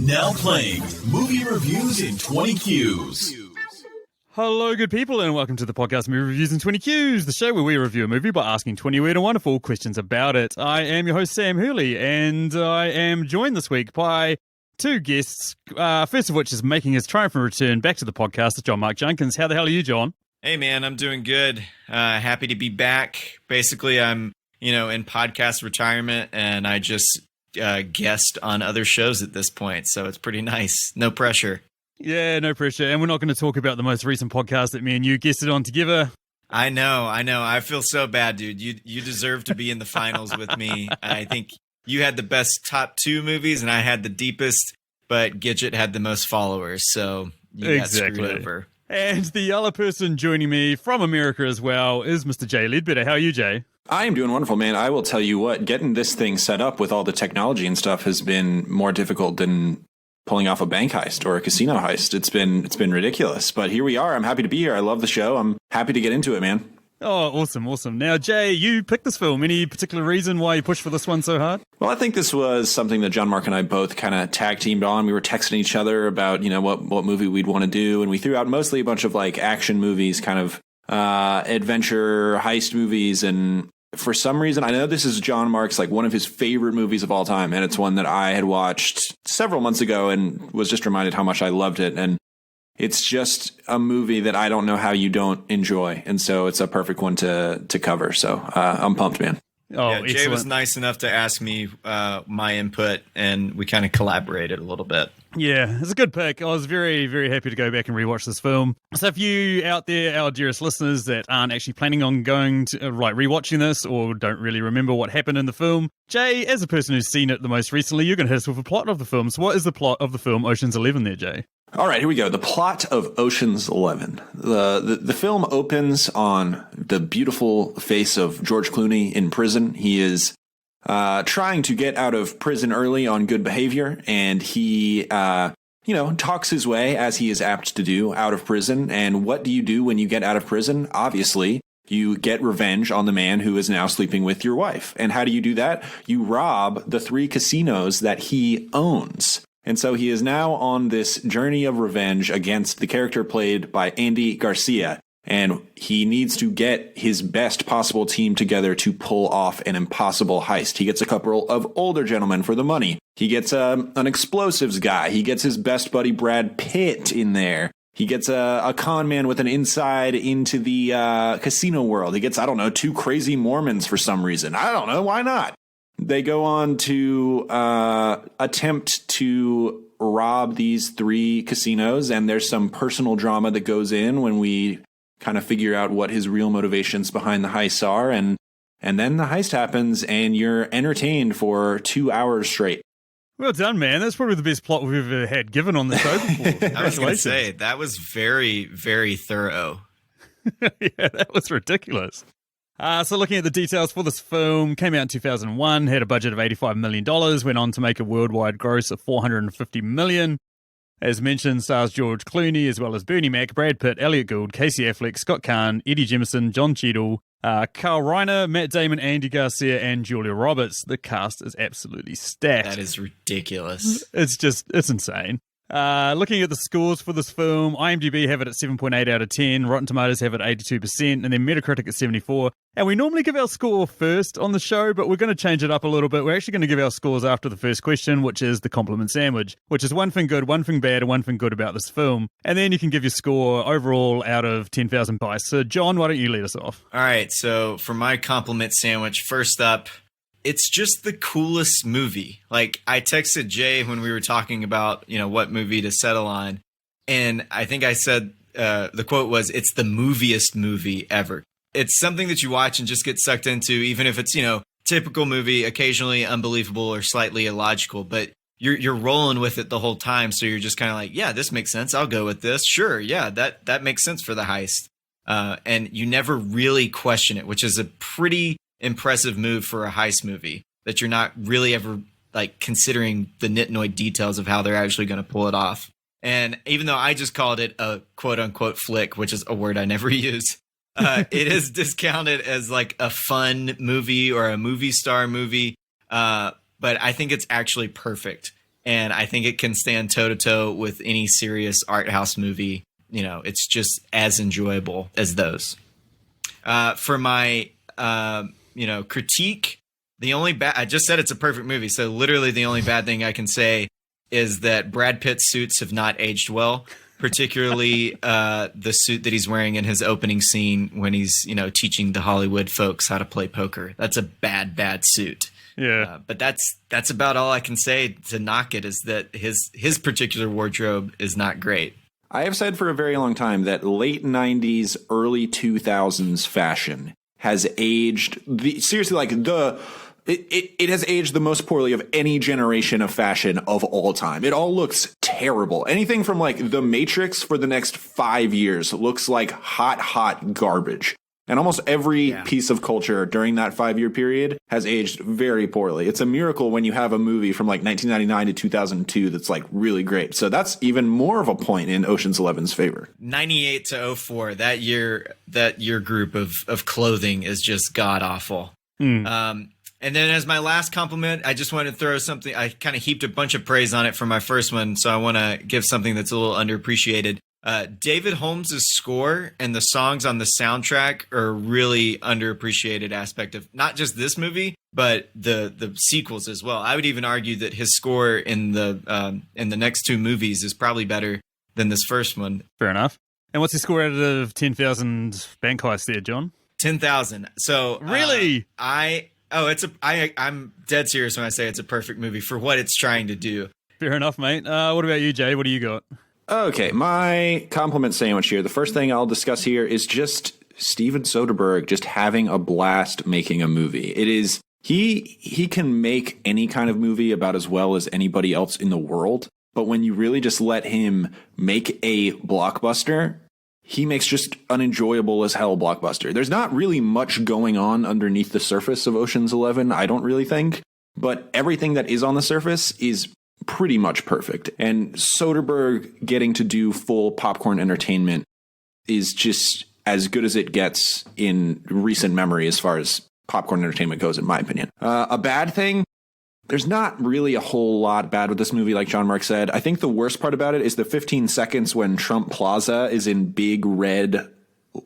Now playing movie reviews in 20 Qs. Hello, good people, and welcome to the podcast Movie Reviews in 20 Qs, the show where we review a movie by asking 20 weird and wonderful questions about it. I am your host, Sam Hurley, and I am joined this week by two guests, first of which is making his triumphant return back to the podcast, John Mark Junkins. How the hell are you, John? Hey, man, I'm doing good. Happy to be back. Basically, I'm, in podcast retirement, and I just guest on other shows at this point, so it's pretty nice. No pressure. Yeah, no pressure. And we're not going to talk about the most recent podcast that me and you guested on together. I know. I feel so bad, dude. You deserve to be in the finals with me. I think you had the best top two movies, and I had the deepest, but Gidget had the most followers, so you got screwed over. And the other person joining me from America as well is Mr. Jay Ledbetter. How are you, Jay? I am doing wonderful, man. I will tell you what, getting this thing set up with all the technology and stuff has been more difficult than pulling off a bank heist or a casino heist. It's been ridiculous, but here we are. I'm happy to be here. I love the show. I'm happy to get into it, man. Oh, awesome. Now, Jay, you picked this film. Any particular reason why you pushed for this one so hard? Well, I think this was something that John Mark and I both kind of tag teamed on. We were texting each other about, what movie we'd want to do. And we threw out mostly a bunch of like action movies, kind of adventure heist movies. And for some reason, I know this is John Mark's like one of his favorite movies of all time. And it's one that I had watched several months ago and was just reminded how much I loved it. And it's just a movie that I don't know how you don't enjoy. And so it's a perfect one to cover. So I'm pumped, man. Oh, yeah, Jay was nice enough to ask me my input, and we kind of collaborated a little bit. Yeah, it's a good pick. I was very, very happy to go back and rewatch this film. So if you out there, our dearest listeners that aren't actually planning on going to rewatching this or don't really remember what happened in the film, Jay, as a person who's seen it the most recently, you're going to hit us with a plot of the film. So what is the plot of the film Ocean's 11 there, Jay? All right, here we go. The plot of Ocean's 11. The film opens on the beautiful face of George Clooney in prison. He is trying to get out of prison early on good behavior, and he, talks his way, as he is apt to do, out of prison. And what do you do when you get out of prison? Obviously, you get revenge on the man who is now sleeping with your wife. And how do you do that? You rob the 3 casinos that he owns. And so he is now on this journey of revenge against the character played by Andy Garcia. And he needs to get his best possible team together to pull off an impossible heist. He gets a couple of older gentlemen for the money. He gets an explosives guy. He gets his best buddy Brad Pitt in there. He gets a con man with an inside into the casino world. He gets, 2 crazy Mormons for some reason. I don't know. Why not? They go on to attempt to rob these 3 casinos, and there's some personal drama that goes in when we kind of figure out what his real motivations behind the heists are, and then the heist happens, and you're entertained for 2 hours straight. Well done, man. That's probably the best plot we've ever had given on the show before. I was going to say, that was very, very thorough. Yeah, that was ridiculous. So looking at the details for this film, came out in 2001, had a budget of $85 million, went on to make a worldwide gross of $450 million. As mentioned, stars George Clooney, as well as Bernie Mac, Brad Pitt, Elliot Gould, Casey Affleck, Scott Caan, Eddie Jemison, John Cheadle, Carl Reiner, Matt Damon, Andy Garcia, and Julia Roberts. The cast is absolutely stacked. That is ridiculous. It's insane. Looking at the scores for this film, IMDb have it at 7.8 out of 10, Rotten Tomatoes have it at 82%, and then Metacritic at 74. And we normally give our score first on the show, but we're going to change it up a little bit. We're actually going to give our scores after the first question, which is the compliment sandwich, which is one thing good, one thing bad, and one thing good about this film. And then you can give your score overall out of 10,000 bites. So, John, why don't you lead us off? All right, so for my compliment sandwich, first up, it's just the coolest movie. Like, I texted Jay when we were talking about, what movie to settle on. And I think I said, the quote was, it's the moviest movie ever. It's something that you watch and just get sucked into, even if it's, typical movie, occasionally unbelievable or slightly illogical. But you're rolling with it the whole time. So you're just kind of like, yeah, this makes sense. I'll go with this. Sure. Yeah, that makes sense for the heist. And you never really question it, which is a pretty impressive move for a heist movie, that you're not really ever like considering the nitnoid details of how they're actually going to pull it off. And even though I just called it a quote unquote flick, which is a word I never use, it is discounted as like a fun movie or a movie star movie. But I think it's actually perfect. and I think it can stand toe to toe with any serious art house movie. You know, it's just as enjoyable as those. For my, critique, I just said it's a perfect movie. So literally the only bad thing I can say is that Brad Pitt's suits have not aged well, particularly the suit that he's wearing in his opening scene when he's, teaching the Hollywood folks how to play poker. That's a bad suit. Yeah. But that's about all I can say to knock it, is that his particular wardrobe is not great. I have said for a very long time that late 90s, early 2000s fashion has aged it has aged the most poorly of any generation of fashion of all time. It all looks terrible. Anything from like The Matrix for the next 5 years looks like hot garbage. And almost every piece of culture during that 5-year period has aged very poorly. It's a miracle when you have a movie from like 1999 to 2002 that's like really great. So that's even more of a point in Ocean's 11's favor. 98 to 04, that year group of clothing is just god awful. And then as my last compliment, I just wanted to throw something. I kind of heaped a bunch of praise on it for my first one, so I want to give something that's a little underappreciated. David Holmes' score and the songs on the soundtrack are a really underappreciated aspect of not just this movie, but the sequels as well. I would even argue that his score in the next two movies is probably better than this first one. Fair enough. And what's his score out of 10,000 Bank Heist there, John? 10,000. So really, I'm dead serious when I say it's a perfect movie for what it's trying to do. Fair enough, mate. What about you, Jay? What do you got? Okay, my compliment sandwich here. The first thing I'll discuss here is just Steven Soderbergh just having a blast making a movie. It is he can make any kind of movie about as well as anybody else in the world, but when you really just let him make a blockbuster, he makes just an enjoyable as hell blockbuster. There's not really much going on underneath the surface of Ocean's 11, I don't really think, but everything that is on the surface is pretty much perfect. And Soderbergh getting to do full popcorn entertainment is just as good as it gets in recent memory as far as popcorn entertainment goes, in my opinion. A bad thing, there's not really a whole lot bad with this movie, like John Mark said. I think the worst part about it is the 15 seconds when Trump Plaza is in big red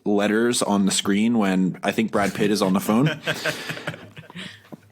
letters on the screen when I think Brad Pitt is on the phone.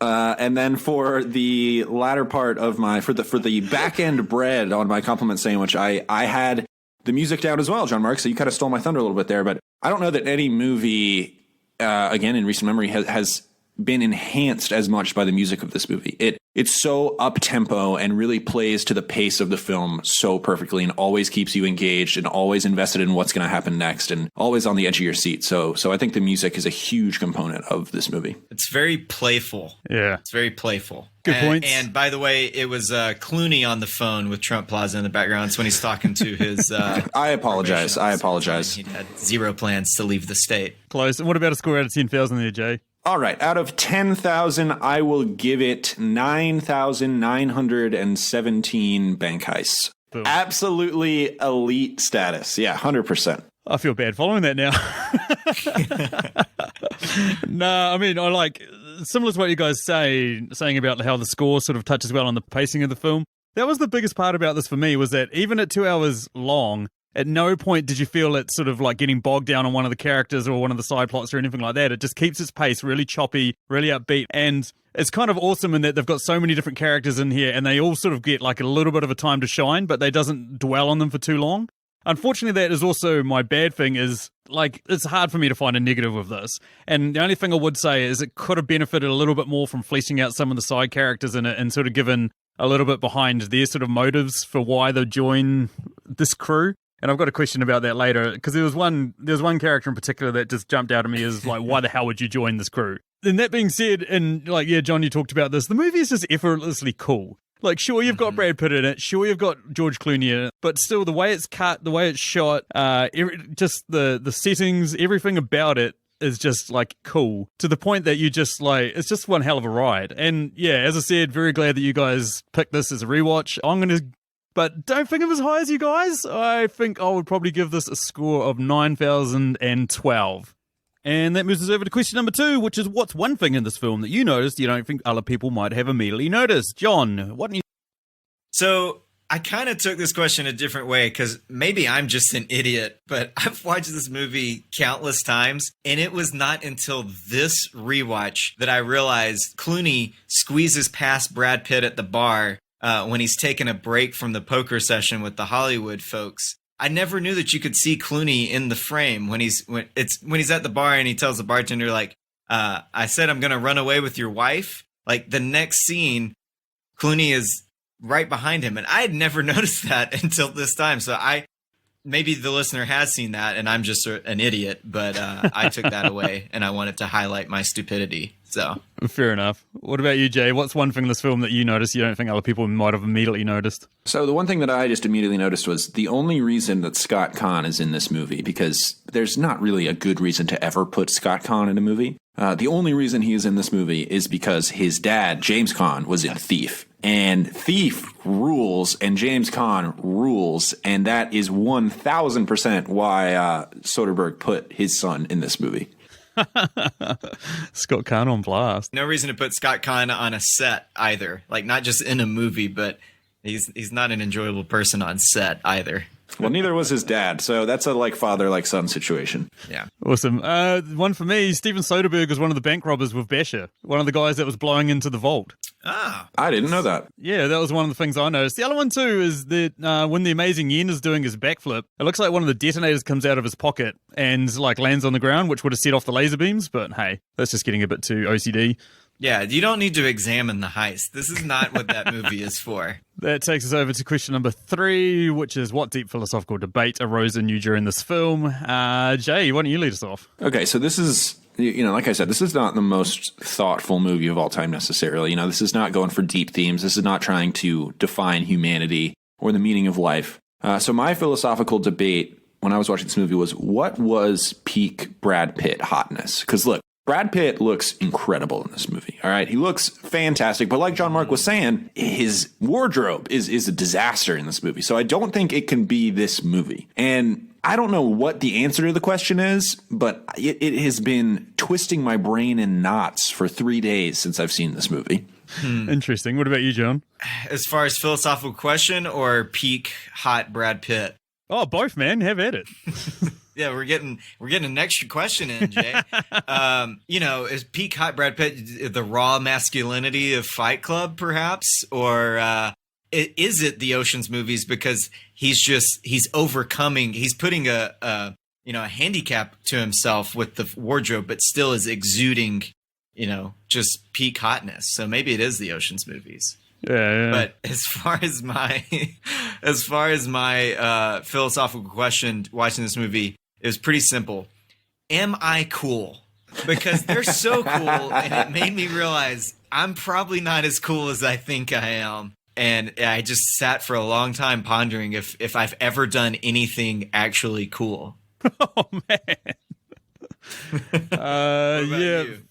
And then for the latter part of for the back end bread on my compliment sandwich, I had the music down as well, John Mark. So you kind of stole my thunder a little bit there, but I don't know that any movie, again, in recent memory has been enhanced as much by the music of this movie. It's so up-tempo and really plays to the pace of the film so perfectly and always keeps you engaged and always invested in what's going to happen next and always on the edge of your seat. So I think the music is a huge component of this movie. It's very playful. Yeah. It's very playful. Good points. And by the way, it was Clooney on the phone with Trump Plaza in the background. It's when he's talking to his... I apologize. He had zero plans to leave the state. Close. And what about a score out of 10,000 there, Jay? All right. Out of 10,000, I will give it 9,917 bank heists. Boom. Absolutely elite status. Yeah, 100%. I feel bad following that now. No, I mean, I like, similar to what you guys saying about how the score sort of touches well on the pacing of the film. That was the biggest part about this for me, was that even at 2 hours long, at no point did you feel it sort of like getting bogged down on one of the characters or one of the side plots or anything like that. It just keeps its pace really choppy, really upbeat. And it's kind of awesome in that they've got so many different characters in here and they all sort of get like a little bit of a time to shine, but they doesn't dwell on them for too long. Unfortunately, that is also my bad thing, is like, it's hard for me to find a negative with this. And the only thing I would say is it could have benefited a little bit more from fleshing out some of the side characters in it and sort of given a little bit behind their sort of motives for why they join this crew. And I've got a question about that later, because there was one character in particular that just jumped out at me as like, why the hell would you join this crew? And that being said, and like, yeah, John, you talked about this, the movie is just effortlessly cool. Like, sure, you've got Brad Pitt in it, sure, you've got George Clooney in it, but still, the way it's cut, the way it's shot, just the settings, everything about it is just like cool, to the point that you just like, it's just one hell of a ride. And yeah, as I said, very glad that you guys picked this as a rewatch. But don't think of it as high as you guys. I think I would probably give this a score of 9,012. And that moves us over to question number 2, which is, what's one thing in this film that you noticed you don't think other people might have immediately noticed? John, what do you... So I kind of took this question a different way because maybe I'm just an idiot, but I've watched this movie countless times, and it was not until this rewatch that I realized Clooney squeezes past Brad Pitt at the bar when he's taking a break from the poker session with the Hollywood folks. I never knew that you could see Clooney in the frame when he's at the bar and he tells the bartender, like, I said I'm going to run away with your wife. Like, the next scene, Clooney is right behind him. And I had never noticed that until this time. So maybe the listener has seen that and I'm just an idiot, but I took that away and I wanted to highlight my stupidity. So fair enough. What about you, Jay? What's one thing in this film that you noticed you don't think other people might have immediately noticed? So the one thing that I just immediately noticed was the only reason that Scott Conn is in this movie, because there's not really a good reason to ever put Scott Conn in a movie. The only reason he is in this movie is because his dad, James Caan, was in Thief. And Thief rules, and James Caan rules, and that is 1,000% why Soderbergh put his son in this movie. Scott Conn on blast. No reason to put Scott Conn on a set either. Like, not just in a movie, but he's not an enjoyable person on set either. Well, neither was his dad, so that's a like father, like son situation. Yeah. Awesome. One for me, Steven Soderbergh was one of the bank robbers with Basher, one of the guys that was blowing into the vault. Ah. I didn't know that. Yeah, that was one of the things I noticed. The other one, too, is that when the Amazing Yen is doing his backflip, it looks like one of the detonators comes out of his pocket and like lands on the ground, which would have set off the laser beams, but hey, that's just getting a bit too OCD. Yeah, you don't need to examine the heist. This is not what that movie is for. That takes us over to question number 3, which is what deep philosophical debate arose in you during this film? Jay, why don't you lead us off? Okay, so this is, like I said, this is not the most thoughtful movie of all time necessarily. This is not going for deep themes. This is not trying to define humanity or the meaning of life. So my philosophical debate when I was watching this movie was, what was peak Brad Pitt hotness? Because look, Brad Pitt looks incredible in this movie, all right? He looks fantastic, but like John Mark was saying, his wardrobe is a disaster in this movie, so I don't think it can be this movie. And I don't know what the answer to the question is, but it has been twisting my brain in knots for 3 days since I've seen this movie. Interesting. What about you, John? As far as philosophical question or peak hot Brad Pitt? Oh, both, man. Have at it. Yeah, we're getting an extra question in, Jay. Is peak hot Brad Pitt the raw masculinity of Fight Club, perhaps, or is it the Ocean's movies because he's overcoming, he's putting a handicap to himself with the wardrobe, but still is exuding, just peak hotness. So maybe it is the Ocean's movies. Yeah. But as far as my philosophical question watching this movie, it was pretty simple. Am I cool? Because they're so cool, and it made me realize I'm probably not as cool as I think I am. And I just sat for a long time pondering if I've ever done anything actually cool. Oh, man. Yeah. You?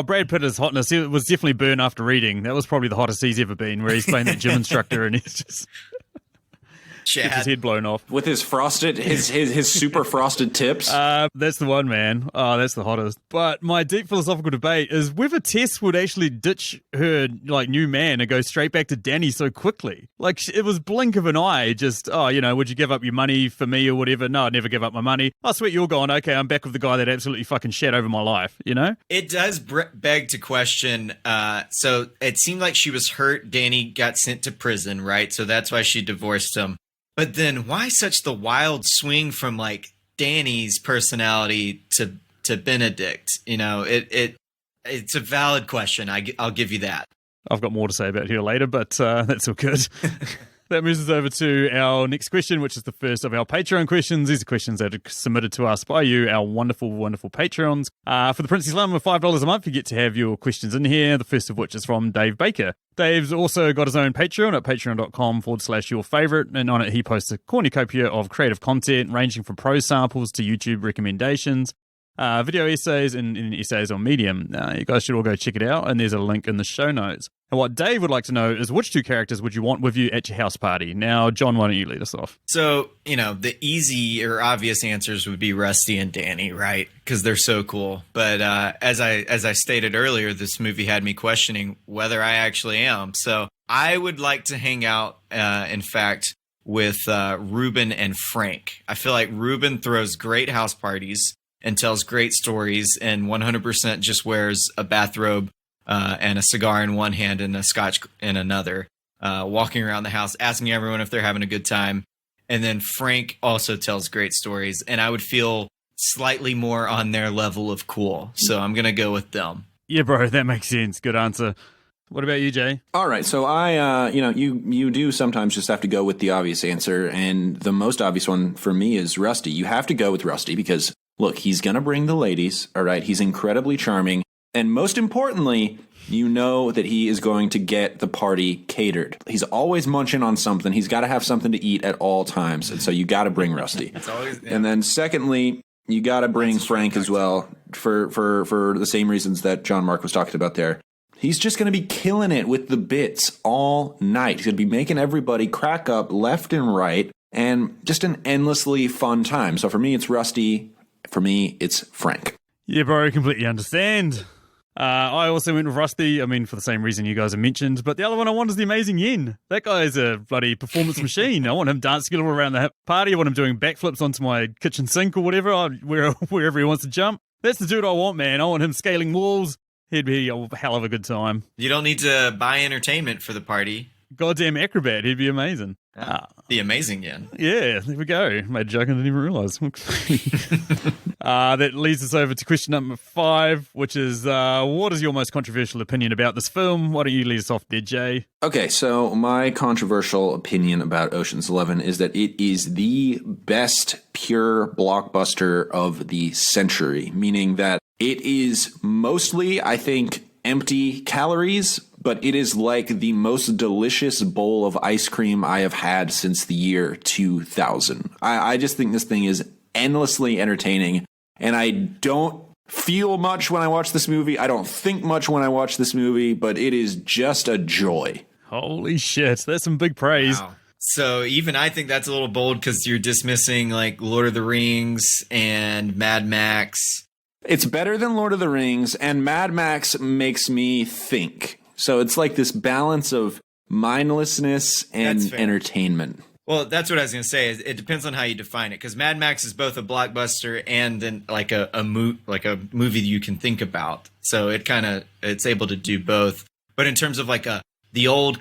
Brad Pitt's hotness, it was definitely Burn After Reading. That was probably the hottest he's ever been, where he's playing that gym instructor and he's just gets his head blown off. With his frosted, his super frosted tips. That's the one, man. Oh, that's the hottest. But my deep philosophical debate is whether Tess would actually ditch her new man and go straight back to Danny so quickly. It was blink of an eye. Just would you give up your money for me or whatever? No, I'd never give up my money. Oh, sweet, you're gone. Okay, I'm back with the guy that absolutely fucking shat over my life. It does beg to question. So it seemed like she was hurt. Danny got sent to prison, right? So that's why she divorced him. But then why such the wild swing from Danny's personality to Benedict? It's a valid question. I'll give you that. I've got more to say about her later, but that's all good. That moves us over to our next question, which is the first of our Patreon questions. These are questions that are submitted to us by you, our wonderful, wonderful Patreons. For the Princely Slum of $5 a month, you get to have your questions in here. The first of which is from Dave Baker. Dave's also got his own Patreon at patreon.com/yourfavorite, and on it he posts a cornucopia of creative content ranging from prose samples to YouTube recommendations, video essays, and essays on Medium. You guys should all go check it out, and there's a link in the show notes. And what Dave would like to know is which 2 characters would you want with you at your house party? Now, John, why don't you lead us off? So, the easy or obvious answers would be Rusty and Danny, right? Because they're so cool. But as I stated earlier, this movie had me questioning whether I actually am. So I would like to hang out, in fact, with Ruben and Frank. I feel like Ruben throws great house parties and tells great stories, and 100% just wears a bathrobe and a cigar in one hand and a scotch in another, walking around the house, asking everyone if they're having a good time. And then Frank also tells great stories, and I would feel slightly more on their level of cool. So I'm going to go with them. Yeah, bro, that makes sense. Good answer. What about you, Jay? All right, so you do sometimes just have to go with the obvious answer, and the most obvious one for me is Rusty. You have to go with Rusty because, look, he's going to bring the ladies, all right? He's incredibly charming, and most importantly, you know that he is going to get the party catered. He's always munching on something. He's got to have something to eat at all times, and so you got to bring Rusty. It's always, yeah. And then secondly, you got to bring Frank as well for the same reasons that John Mark was talking about there. He's just going to be killing it with the bits all night. He's going to be making everybody crack up left and right, and just an endlessly fun time. So for me, it's Rusty. For me, it's Frank. Yeah, bro, I completely understand. I also went with Rusty, I mean, for the same reason you guys have mentioned, but the other one I want is the amazing Yen. That guy is a bloody performance machine. I want him dancing all around the party. I want him doing backflips onto my kitchen sink or whatever, wherever he wants to jump. That's the dude I want, man. I want him scaling walls. He'd be a hell of a good time. You don't need to buy entertainment for the party. Goddamn acrobat. He'd be amazing. The amazing Yen. Yeah, there we go. Made a joke I didn't even realise. That leads us over to question number 5, which is, what is your most controversial opinion about this film? Why don't you lead us off there, Jay? Okay, so my controversial opinion about Ocean's 11 is that it is the best pure blockbuster of the century, meaning that it is mostly, I think, empty calories, but it is like the most delicious bowl of ice cream I have had since the year 2000. I just think this thing is endlessly entertaining, and I don't feel much when I watch this movie. I don't think much when I watch this movie, but it is just a joy. Holy shit, that's some big praise. Wow. So even I think that's a little bold because you're dismissing like Lord of the Rings and Mad Max. It's better than Lord of the Rings, and Mad Max makes me think. So it's like this balance of mindlessness and entertainment. Well, that's what I was going to say. It depends on how you define it, because Mad Max is both a blockbuster and then like a movie you can think about. So it's able to do both. But in terms of like the old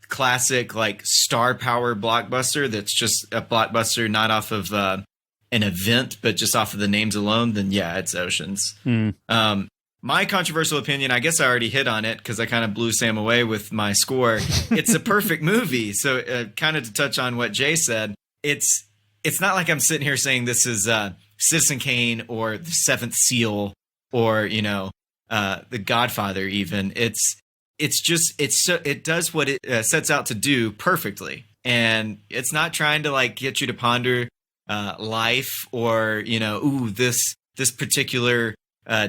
classic like star power blockbuster that's just a blockbuster not off of an event, but just off of the names alone, then yeah, it's Oceans. My controversial opinion, I guess I already hit on it because I kind of blew Sam away with my score. It's a perfect movie. So kind of to touch on what Jay said, it's not like I'm sitting here saying this is Citizen Kane or The Seventh Seal or, The Godfather even. It does what it sets out to do perfectly. And it's not trying to like get you to ponder life or, this particular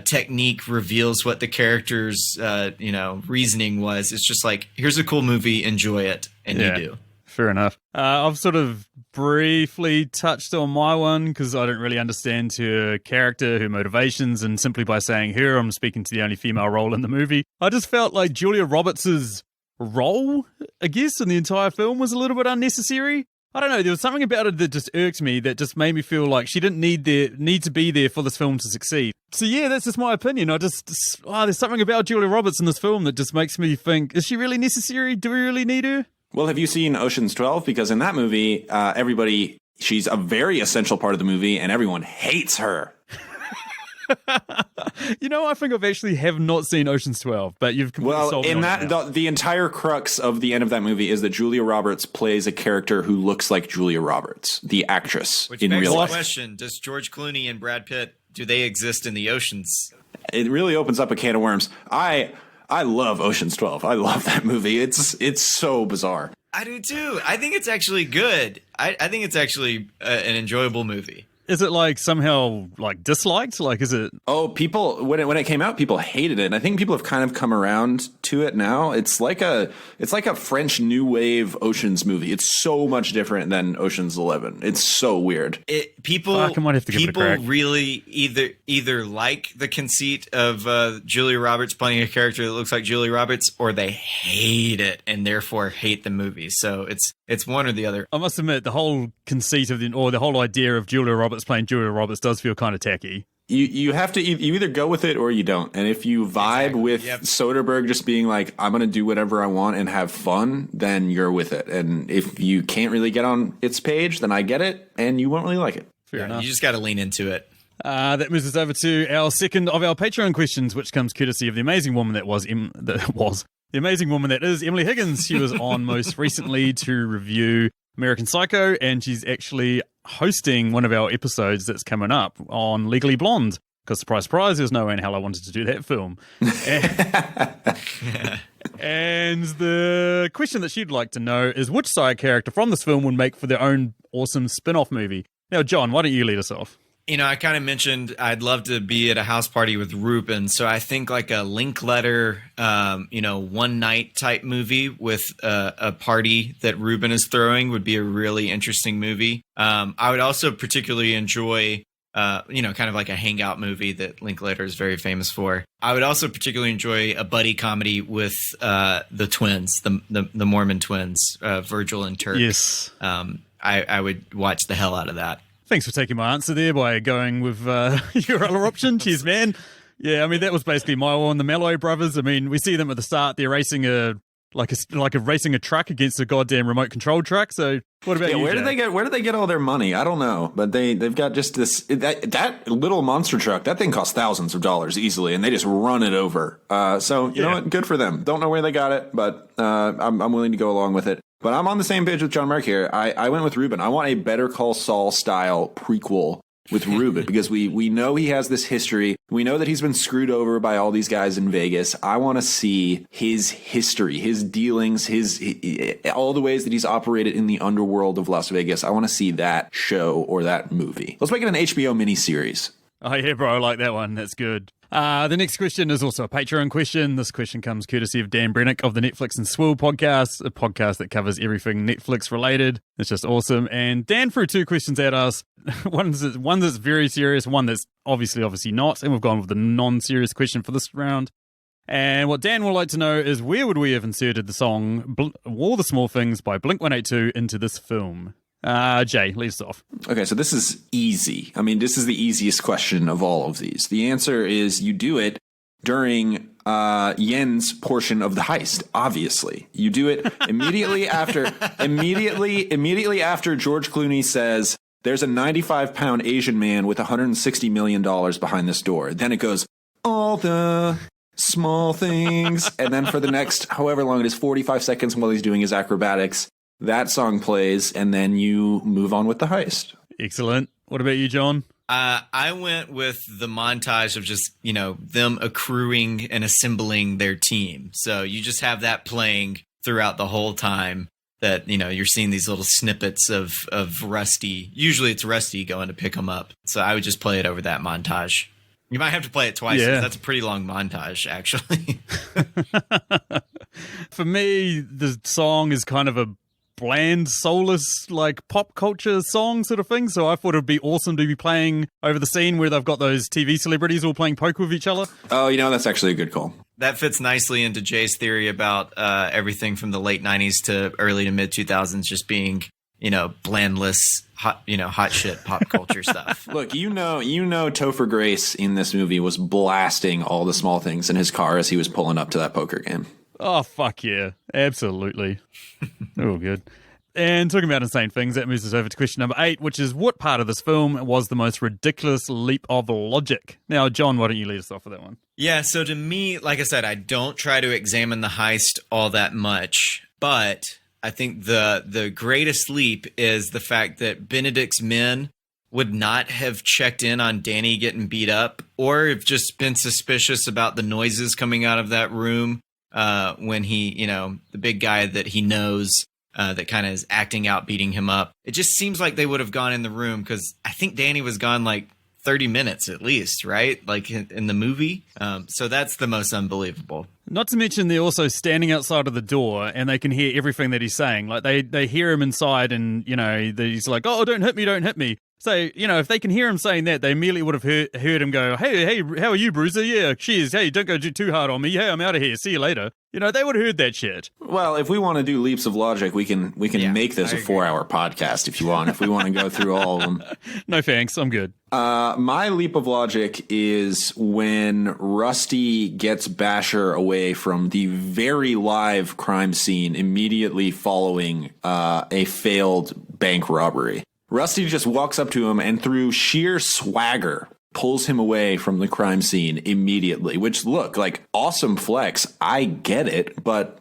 technique reveals what the character's, reasoning was. It's just like, here's a cool movie, enjoy it, and you do. Fair enough. I've sort of briefly touched on my one because I don't really understand her character, her motivations, and simply by saying her, I'm speaking to the only female role in the movie. I just felt like Julia Roberts' role, I guess, in the entire film was a little bit unnecessary. I don't know, there was something about it that just irked me, that just made me feel like she didn't need to be there for this film to succeed. So yeah, that's just my opinion. There's something about Julia Roberts in this film that just makes me think, is she really necessary? Do we really need her? Well, have you seen Ocean's 12? Because in that movie, she's a very essential part of the movie, and everyone hates her. I think I've actually have not seen Ocean's 12, but you've completely solved it. Well, the entire crux of the end of that movie is that Julia Roberts plays a character who looks like Julia Roberts, the actress, in real life. Which begs the question, does George Clooney and Brad Pitt, do they exist in the oceans? It really opens up a can of worms. I love Ocean's 12. I love that movie. It's so bizarre. I do too. I think it's actually good. I think it's actually an enjoyable movie. Is it like somehow like disliked? Like, is it? Oh, people when it came out, people hated it, and I think people have kind of come around to it now. It's like a French new wave Ocean's movie. It's so much different than Ocean's 11. It's so weird. People really either like the conceit of Julia Roberts playing a character that looks like Julia Roberts, or they hate it and therefore hate the movie. So it's one or the other. I must admit, the whole conceit of the whole idea of Julia Roberts playing Julia Roberts does feel kind of tacky. You have to you either go with it or you don't. And if you vibe with Soderbergh just being like, I'm going to do whatever I want and have fun, then you're with it. And if you can't really get on its page, then I get it and you won't really like it. Fair enough. You just got to lean into it. That moves us over to our second of our Patreon questions, which comes courtesy of the amazing woman that the amazing woman that is Emily Higgins. She was on most recently to review American Psycho, and she's actually hosting one of our episodes that's coming up on Legally Blonde. Because surprise, surprise, there's no way in hell I wanted to do that film. And the question that she'd like to know is which side character from this film would make for their own awesome spin-off movie. Now, John, why don't you lead us off? I kind of mentioned I'd love to be at a house party with Ruben. So I think like a Linkletter, one night type movie with a party that Ruben is throwing would be a really interesting movie. I would also particularly enjoy, kind of like a hangout movie that Linkletter is very famous for. I would also particularly enjoy a buddy comedy with the twins, the Mormon twins, Virgil and Turk. Yes. I would watch the hell out of that. Thanks for taking my answer there by going with your other option. Cheers, man. Yeah, I mean, that was basically my one, the Malloy brothers. I mean, we see them at the start. They're racing racing a truck against a goddamn remote control truck. So what about you, where Jay? did they get all their money? I don't know, but they've got just that little monster truck. That thing costs thousands of dollars easily, and they just run it over. So you know what? Good for them. Don't know where they got it, but I'm willing to go along with it. But I'm on the same page with John Mark here. I went with Ruben. I want a Better Call Saul style prequel with Ruben because we know he has this history. We know that he's been screwed over by all these guys in Vegas. I want to see his history, his dealings, all the ways that he's operated in the underworld of Las Vegas. I want to see that show or that movie. Let's make it an HBO miniseries. Oh, yeah, bro. I like that one. That's good. The next question is also a Patreon question. This question comes courtesy of Dan Brennick of the Netflix and Swill podcast, a podcast that covers everything Netflix related. It's just awesome. And Dan threw two questions at us. One that's very serious, one that's obviously not. And we've gone with the non-serious question for this round. And what Dan would like to know is where would we have inserted the song All the Small Things by Blink-182 into this film? Jay, lead us off. Okay, so this is easy. I mean, this is the easiest question of all of these. The answer is you do it during Yen's portion of the heist. Obviously, you do it immediately after George Clooney says, "There's a 95-pound Asian man with $160 million behind this door." Then it goes, "All the small things," and then for the next however long it is, 45 seconds while he's doing his acrobatics, that song plays, and then you move on with the heist. Excellent. What about you, John? I went with the montage of just, them accruing and assembling their team. So you just have that playing throughout the whole time that, you're seeing these little snippets of Rusty. Usually it's Rusty going to pick them up. So I would just play it over that montage. You might have to play it twice. Yeah. That's a pretty long montage, actually. For me, the song is kind of a bland, soulless, like pop culture song sort of thing. So I thought it'd be awesome to be playing over the scene where they've got those TV celebrities all playing poker with each other. Oh, that's actually a good call. That fits nicely into Jay's theory about everything from the late 90s to early to mid 2000s just being, blandless, hot shit pop culture stuff. Look, Topher Grace in this movie was blasting All the Small Things in his car as he was pulling up to that poker game. Oh, fuck yeah. Absolutely. Oh, good. And talking about insane things, that moves us over to question number 8, which is what part of this film was the most ridiculous leap of logic? Now, John, why don't you lead us off with that one? Yeah, so to me, like I said, I don't try to examine the heist all that much, but I think the greatest leap is the fact that Benedict's men would not have checked in on Danny getting beat up or have just been suspicious about the noises coming out of that room when he, the big guy that he knows that kind of is acting out, beating him up. It just seems like they would have gone in the room because I think Danny was gone like 30 minutes at least, right? Like in the movie. So that's the most unbelievable. Not to mention they're also standing outside of the door and they can hear everything that he's saying. Like they hear him inside and, he's like, oh, don't hit me, don't hit me. So, if they can hear him saying that, they immediately would have heard him go, hey, how are you, Bruiser? Yeah, cheers. Hey, don't go too hard on me. Hey, I'm out of here. See you later. They would have heard that shit. Well, if we want to do leaps of logic, we can make this a 4-hour podcast if you want. If we want to go through all of them. No thanks. I'm good. My leap of logic is when Rusty gets Basher away from the very live crime scene immediately following a failed bank robbery. Rusty just walks up to him and through sheer swagger pulls him away from the crime scene immediately, which look like awesome flex. I get it, but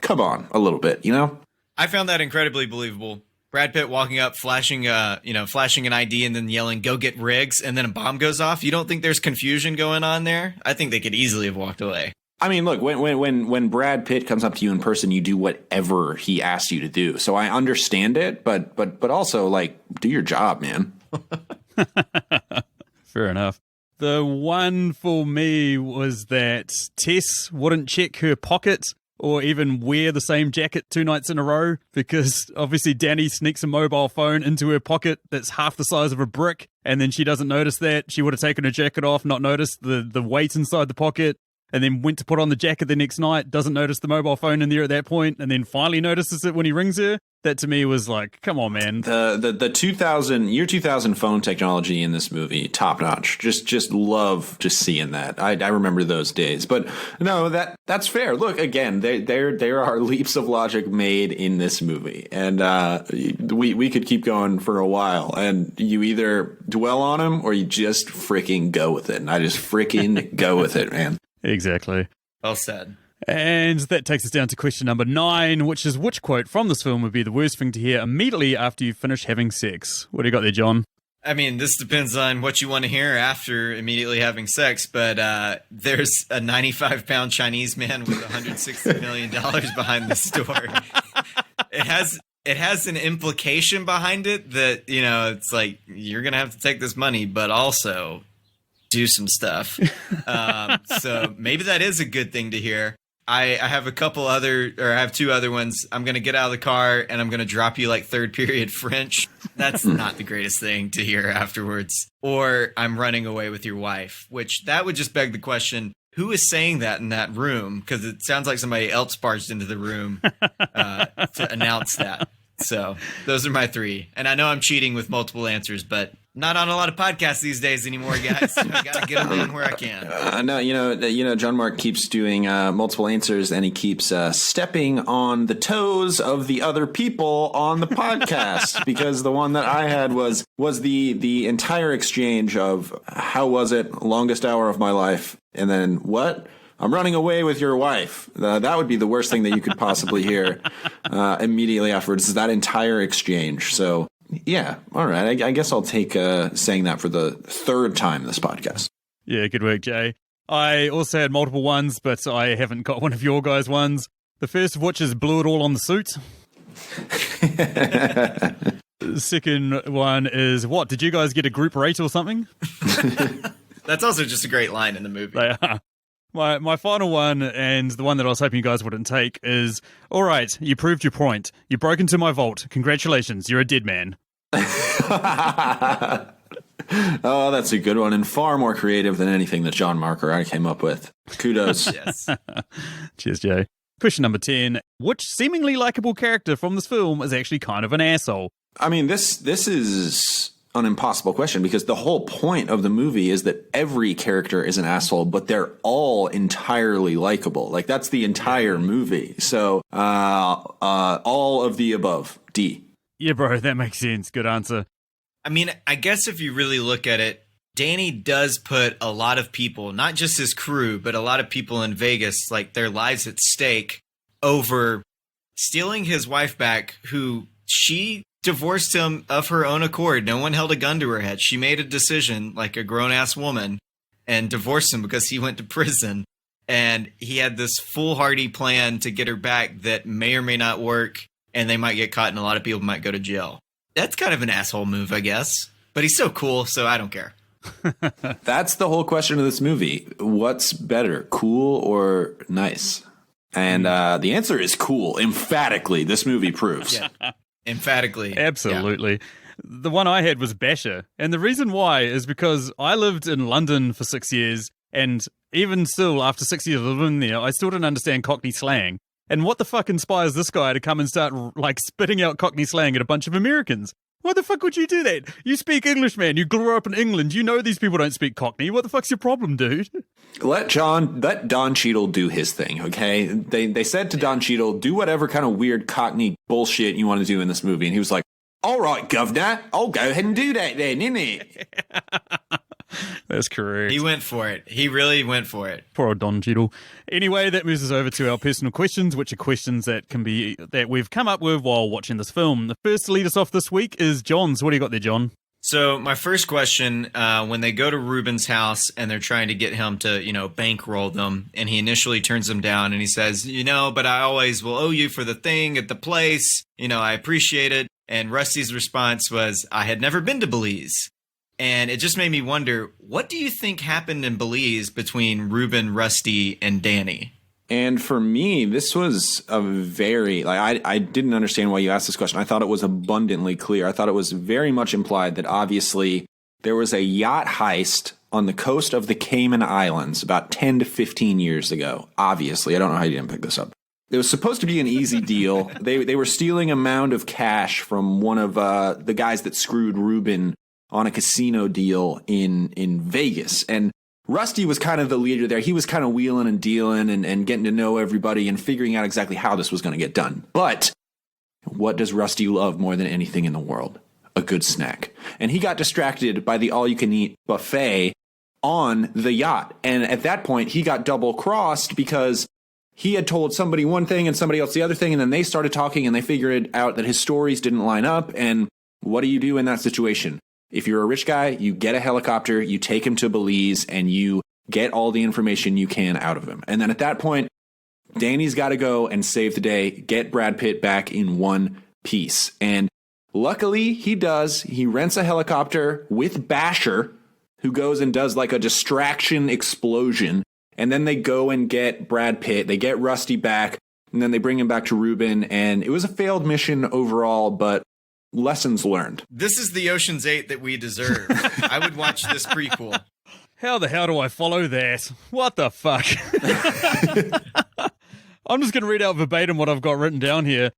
come on a little bit, I found that incredibly believable. Brad Pitt walking up, flashing an ID and then yelling, go get Riggs. And then a bomb goes off. You don't think there's confusion going on there? I think they could easily have walked away. I mean, look, when Brad Pitt comes up to you in person, you do whatever he asks you to do. So I understand it, but also like do your job, man. Fair enough. The one for me was that Tess wouldn't check her pocket or even wear the same jacket 2 nights in a row because obviously Danny sneaks a mobile phone into her pocket that's half the size of a brick and then she doesn't notice that. She would have taken her jacket off, not noticed the weight inside the pocket. And then went to put on the jacket the next night, doesn't notice the mobile phone in there at that point, and then finally notices it when he rings her. That to me was like, come on, man. The 2000 phone technology in this movie, top notch. Just love just seeing that. I remember those days. But no, that's fair. Look, again, there are leaps of logic made in this movie, and we could keep going for a while. And you either dwell on them or you just freaking go with it. And I just freaking go with it, man. Exactly. Well said. And that takes us down to question number 9, which is which quote from this film would be the worst thing to hear immediately after you finish having sex? What do you got there, John? I mean, this depends on what you want to hear after immediately having sex, but there's a 95-pound Chinese man with $160 million behind the story. It has an implication behind it that, it's like, you're going to have to take this money, but also do some stuff. So maybe that is a good thing to hear. I have I have 2 other ones. I'm going to get out of the car and I'm going to drop you like third period French. That's not the greatest thing to hear afterwards. Or I'm running away with your wife, which that would just beg the question, who is saying that in that room? Because it sounds like somebody else barged into the room to announce that. So those are my 3. And I know I'm cheating with multiple answers, but not on a lot of podcasts these days anymore, guys. So I got to get them in where I can. No, John Mark keeps doing multiple answers, and he keeps stepping on the toes of the other people on the podcast. Because the one that I had was the entire exchange of how was it, longest hour of my life, and then what? I'm running away with your wife. That would be the worst thing that you could possibly hear immediately afterwards, is that entire exchange. So, yeah, all right. I guess I'll take saying that for the 3rd time this podcast. Yeah, good work, Jay. I also had multiple ones, but I haven't got one of your guys' ones. The first of which is blew it all on the suit. The second one is, what, did you guys get a group rate or something? That's also just a great line in the movie. They are. My final one, and the one that I was hoping you guys wouldn't take, is, all right, you proved your point. You broke into my vault. Congratulations, you're a dead man. Oh, that's a good one, and far more creative than anything that John Mark or I came up with. Kudos. Yes. Cheers, Jay. Question number 10. Which seemingly likable character from this film is actually kind of an asshole? I mean, this is an impossible question because the whole point of the movie is that every character is an asshole, but they're all entirely likable. Like, that's the entire movie. So all of the above. D. Yeah, bro, that makes sense. Good answer. I mean, I guess if you really look at it, Danny does put a lot of people, not just his crew, but a lot of people in Vegas, like their lives at stake over stealing his wife back, who she divorced him of her own accord. No one held a gun to her head. She made a decision like a grown-ass woman and divorced him because he went to prison. And he had this foolhardy plan to get her back that may or may not work. and they might get caught and a lot of people might go to jail. That's kind of an asshole move, I guess. But he's so cool, so I don't care. That's the whole question of this movie. What's better, cool or nice? And the answer is cool. Emphatically, this movie proves. Yeah. Emphatically. Absolutely. Yeah. The one I had was Basher. And the reason why is because I lived in London for 6 years, and even still, after 6 years of living there, I still didn't understand Cockney slang. And what the fuck inspires this guy to come and start, like, spitting out Cockney slang at a bunch of Americans? Why the fuck would you do that? You speak English, man. You grew up in England. You know these people don't speak Cockney. What the fuck's your problem, dude? Let Don Cheadle do his thing, okay? They said to Don Cheadle, do whatever kind of weird Cockney bullshit you want to do in this movie. And he was like, all right, governor, I'll go ahead and do that then, innit? That's correct. He went for it. He really went for it. Poor old Don Cheadle. Anyway, that moves us over to our personal questions, which are questions that we've come up with while watching this film. The first to lead us off this week is John's. What do you got there, John? So my first question, when they go to Ruben's house and they're trying to get him to, bankroll them, and he initially turns them down and he says, but I always will owe you for the thing at the place. I appreciate it. And Rusty's response was, I had never been to Belize. And it just made me wonder, what do you think happened in Belize between Ruben, Rusty, and Danny? And for me, this was a very, I didn't understand why you asked this question. I thought it was abundantly clear. I thought it was very much implied that obviously there was a yacht heist on the coast of the Cayman Islands about 10 to 15 years ago. Obviously, I don't know how you didn't pick this up. It was supposed to be an easy deal. They were stealing a mound of cash from one of the guys that screwed Ruben on a casino deal in Vegas. And Rusty was kind of the leader there. He was kind of wheeling and dealing and getting to know everybody and figuring out exactly how this was going to get done. But what does Rusty love more than anything in the world? A good snack. And he got distracted by the all-you-can-eat buffet on the yacht. And at that point, he got double-crossed because he had told somebody one thing and somebody else the other thing, and then they started talking and they figured out that his stories didn't line up. And what do you do in that situation? If you're a rich guy, you get a helicopter, you take him to Belize, and you get all the information you can out of him. And then at that point, Danny's got to go and save the day, get Brad Pitt back in one piece. And luckily, he does. He rents a helicopter with Basher, who goes and does like a distraction explosion. And then they go and get Brad Pitt. They get Rusty back, and then they bring him back to Ruben. And it was a failed mission overall, but lessons learned. This is the Ocean's 8 that we deserve. I would watch this prequel. How the hell do I follow that? What the fuck? I'm just going to read out verbatim what I've got written down here.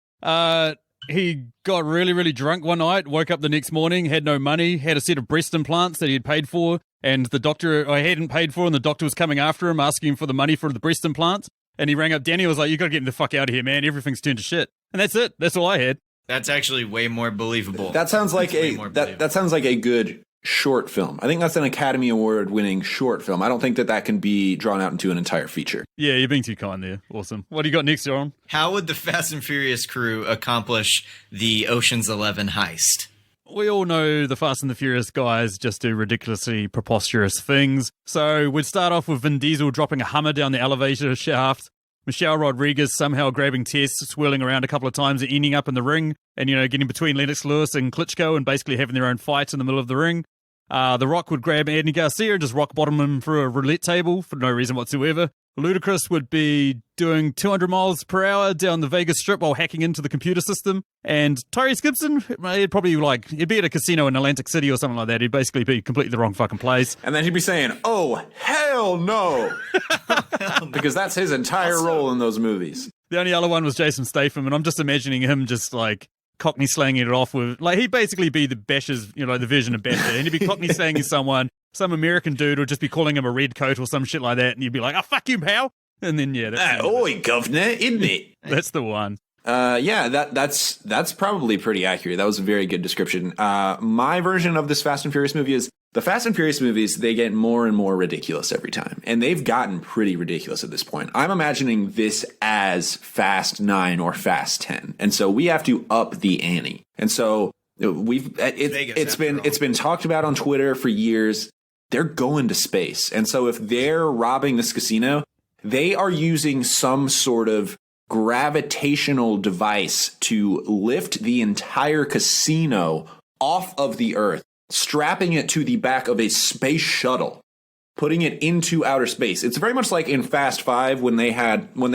He got really, really drunk one night, woke up the next morning, had no money, had a set of breast implants that he had paid for, and the doctor I hadn't paid for, and the doctor was coming after him, asking him for the money for the breast implants. And he rang up Danny, was like, you got to get me the fuck out of here, man. Everything's turned to shit. And that's it. That's all I had. That's actually way more believable. That sounds like that sounds like a good short film. I think that's an Academy Award winning short film. I don't think that can be drawn out into an entire feature. Yeah, you're being too kind there. Awesome. What do you got next, John? How would the Fast and Furious crew accomplish the Ocean's 11 heist? We all know the Fast and the Furious guys just do ridiculously preposterous things. So we'd start off with Vin Diesel dropping a Hummer down the elevator shaft, Michelle Rodriguez somehow grabbing Tess, swirling around a couple of times and ending up in the ring and, getting between Lennox Lewis and Klitschko and basically having their own fight in the middle of the ring. The Rock would grab Andy Garcia and just rock bottom him through a roulette table for no reason whatsoever. Ludacris would be doing 200 miles per hour down the Vegas Strip while hacking into the computer system. And Tyrese Gibson, he'd probably he'd be at a casino in Atlantic City or something like that. He'd basically be completely the wrong fucking place. And then he'd be saying, oh, hell no. Because that's his entire role in those movies. The only other one was Jason Statham, and I'm just imagining him just Cockney slanging it off with, he'd basically be the Basher's, the version of Basher. And he'd be Cockney slanging someone. Some American dude would just be calling him a red coat or some shit like that, and you'd be like, "Oh, fuck you, pal!" And then that's oi, governor, isn't it? That's the one. That's probably pretty accurate. That was a very good description. My version of this Fast and Furious movie is the Fast and Furious movies. They get more and more ridiculous every time, and they've gotten pretty ridiculous at this point. I'm imagining this as Fast 9 or Fast 10, and so we have to up the ante. And so it's been talked about on Twitter for years. They're going to space. And so if they're robbing this casino, they are using some sort of gravitational device to lift the entire casino off of the Earth, strapping it to the back of a space shuttle, putting it into outer space. It's very much like in Fast Five when they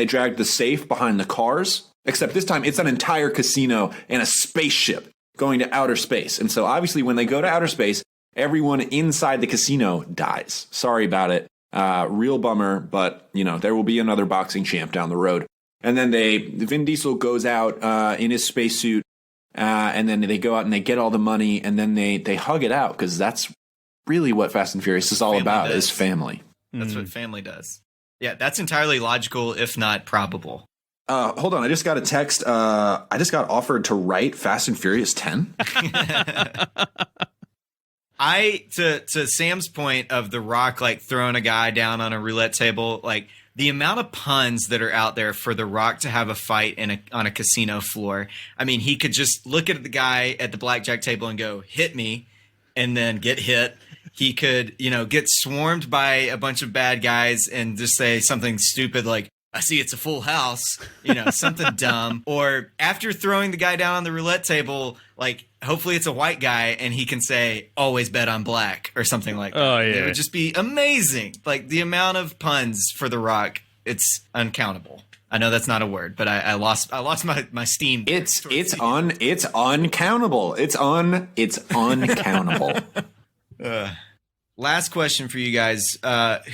dragged the safe behind the cars, except this time it's an entire casino and a spaceship going to outer space. And so obviously when they go to outer space, everyone inside the casino dies. Sorry about it. Real bummer, but there will be another boxing champ down the road. And then Vin Diesel goes out in his spacesuit, and then they go out and they get all the money, and then they hug it out, because that's really what Fast and Furious is all about, is family. That's what family does. Yeah, that's entirely logical, if not probable. Hold on, I just got a text. I just got offered to write Fast and Furious 10. To Sam's point of The Rock like throwing a guy down on a roulette table, like the amount of puns that are out there for The Rock to have a fight on a casino floor. I mean, he could just look at the guy at the blackjack table and go, "Hit me," and then get hit. He could, get swarmed by a bunch of bad guys and just say something stupid like, "I see it's a full house," something dumb. Or after throwing the guy down on the roulette table, like hopefully it's a white guy and he can say, "Always bet on black," or something like that. Oh, yeah. It would just be amazing. Like the amount of puns for The Rock, it's uncountable. I know that's not a word, but I lost my steam. It's uncountable. It's uncountable. Last question for you guys.